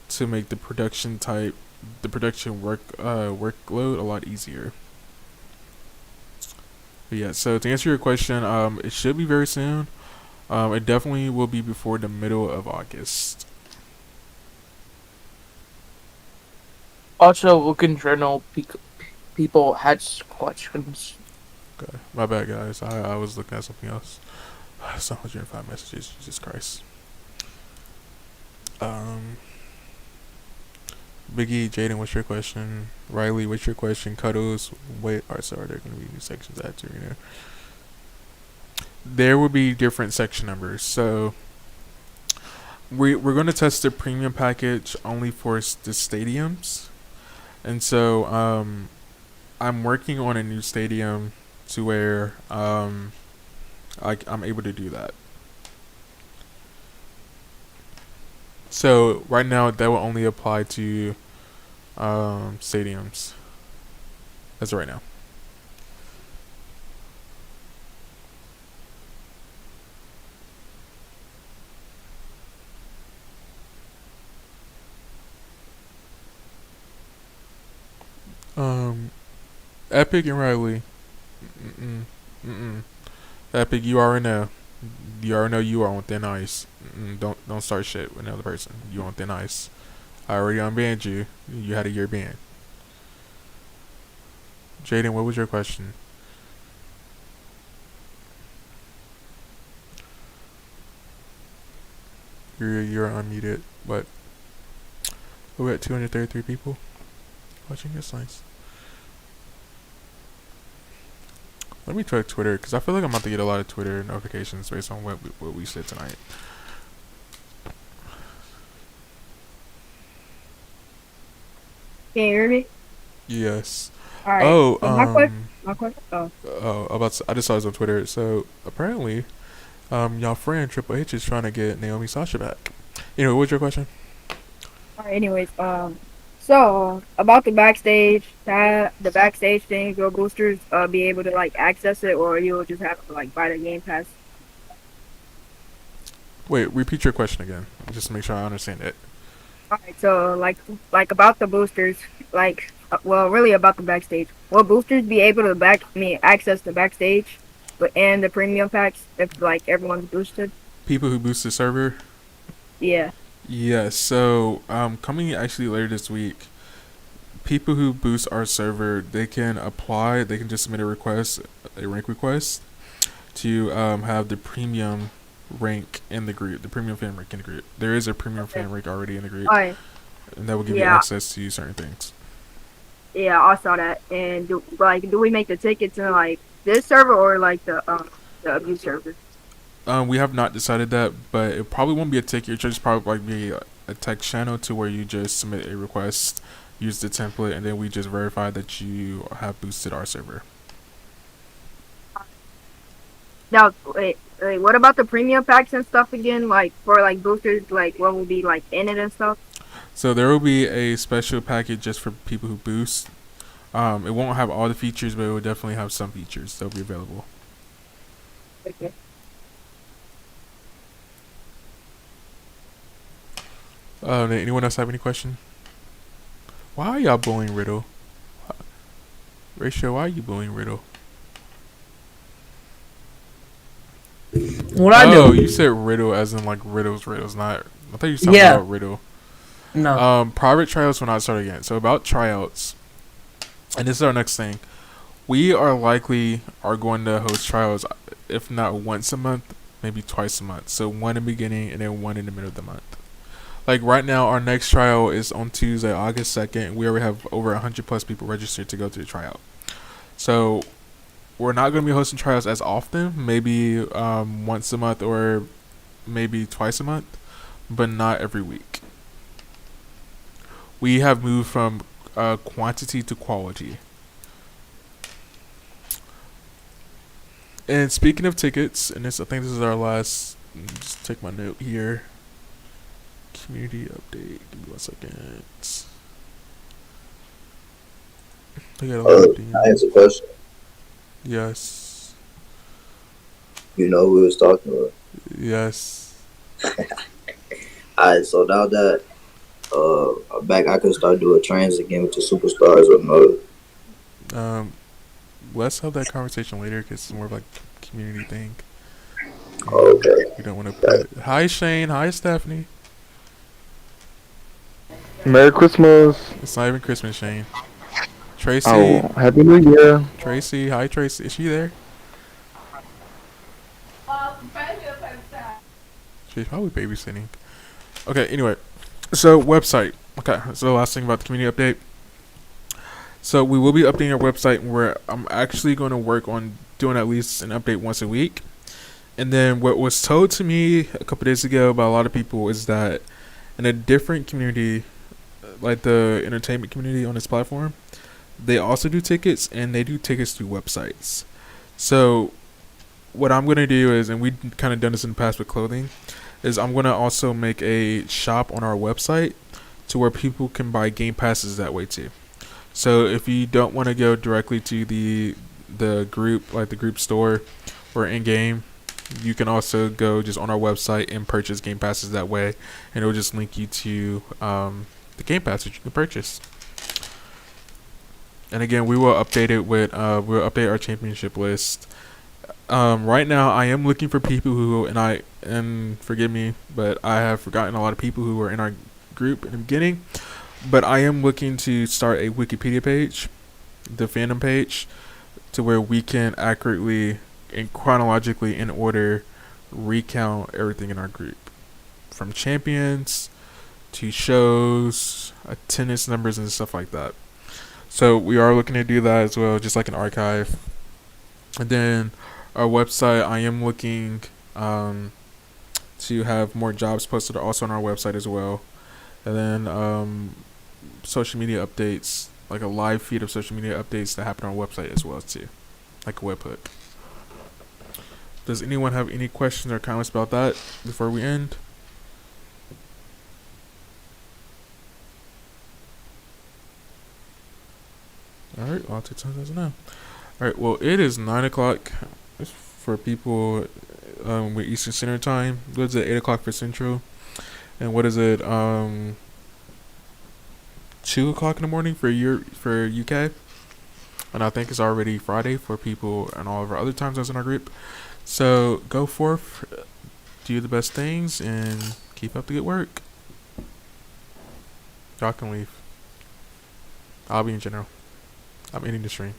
A: to make the production workload a lot easier. But yeah, so to answer your question, it should be very soon. It definitely will be before the middle of August.
E: Also, look in journal. People had questions.
A: Okay, my bad, guys. I was looking at something else. It's 105 messages. Jesus Christ. Biggie, Jaden, what's your question? Riley, what's your question? Cuddles, wait. Alright, so are there going to be new sections added to there? There will be different section numbers. So we're going to test the premium package only for the stadiums, and so I'm working on a new stadium to where I'm able to do that. So right now that will only apply to stadiums as of right now. Epic and Riley. Epic, you already know. You already know you are on thin ice. Don't start shit with another person. You on thin ice. I already unbanned you. You had a year ban. Jaden, what was your question? You're unmuted. What? We're at 233 people watching this. Nice. Let me try Twitter, because I feel like I'm about to get a lot of Twitter notifications based on what we said tonight.
I: Can you hear me?
A: Yes.
I: All right.
A: Oh,
I: so my question. Oh.
A: I just saw this on Twitter. So apparently, y'all friend Triple H is trying to get Naomi Sasha back. Anyway, what was your question?
I: All right. Anyways, so about the backstage, the backstage thing, will boosters be able to like access it, or you'll just have to like buy the game pass?
A: Wait, repeat your question again, just to make sure I understand it.
I: All right. So like about the boosters, like well, really about the backstage. Will boosters be able to access the backstage, and the premium packs if like everyone's boosted?
A: People who boost the server.
I: Yeah.
A: Yeah, so coming actually later this week, people who boost our server, they can apply, they can just submit a rank request to have the premium rank in the group, the premium fan rank in the group. There is a premium fan rank already in the group,
I: Alright.
A: and that will give you access to certain things.
I: Yeah, I saw that. And do we make the tickets in like this server or like the abuse server?
A: We have not decided that, but it probably won't be a ticket. It should just probably like be a text channel to where you just submit a request, use the template, and then we just verify that you have boosted our server.
I: Now, wait, what about the premium packs and stuff again? Like for like boosters, like what will be like in it and stuff?
A: So there will be a special package just for people who boost. It won't have all the features, but it will definitely have some features that will be available.
I: Okay.
A: Anyone else have any question? Why are y'all bullying Riddle? Ratio, why are you bullying Riddle?
C: What I do?
A: Oh, you said Riddle as in like Riddles, not. I thought you were talking about Riddle.
C: No.
A: Private tryouts will not start again. So about tryouts, and this is our next thing. We are going to host tryouts, if not once a month, maybe twice a month. So one in the beginning and then one in the middle of the month. Like right now, our next tryout is on Tuesday, August 2nd. We already have over 100 plus people registered to go to the tryout. So we're not going to be hosting tryouts as often, maybe once a month or maybe twice a month, but not every week. We have moved from quantity to quality. And speaking of tickets, and I think this is our last, just take my note here. Community update. Give me 1 second. I got a lot of
J: I have a question.
A: Yes.
J: You know who we was talking about?
A: Yes.
J: Alright, so now that I'm back, I can start doing trains again with the superstars or no?
A: Let's have that conversation later because it's more of like a community thing.
J: Okay.
A: We don't want to put. Hi Shane. Hi Stephanie.
K: Merry Christmas.
A: It's not even Christmas, Shane. Tracy.
K: Oh, Happy New Year.
A: Tracy. Hi Tracy. Is she there? She's probably babysitting. Okay. Anyway, so website. Okay. So last thing about the community update. So we will be updating our website where I'm actually going to work on doing at least an update once a week. And then what was told to me a couple days ago by a lot of people is that in a different community, like the entertainment community on this platform, they also do tickets and they do tickets through websites. So what I'm going to do is, and we've kind of done this in the past with clothing, is I'm going to also make a shop on our website to where people can buy game passes that way too. So if you don't want to go directly to the group, like the group store or in-game, you can also go just on our website and purchase game passes that way, and it will just link you to the game pass that you can purchase. And again, we will update it with we'll update our championship list. Right now, I am looking for people who, and forgive me, but I have forgotten a lot of people who were in our group in the beginning. But I am looking to start a Wikipedia page, the fandom page, to where we can accurately and chronologically in order recount everything in our group, from champions to shows, attendance numbers, and stuff like that. So we are looking to do that as well, just like an archive. And then our website, I am looking to have more jobs posted also on our website as well. And then social media updates, like a live feed of social media updates that happen on our website as well too, like a webhook. Does anyone have any questions or comments about that before we end? Alright, well, I'll take some now. Alright, well, it is 9 o'clock for people with Eastern Standard Time. What is it, 8 o'clock for Central? And what is it, 2 o'clock in the morning for UK? And I think it's already Friday for people and all of our other time zones in our group. So go forth, do the best things, and keep up the good work. Y'all can leave. I'll be in general. I'm ending the stream.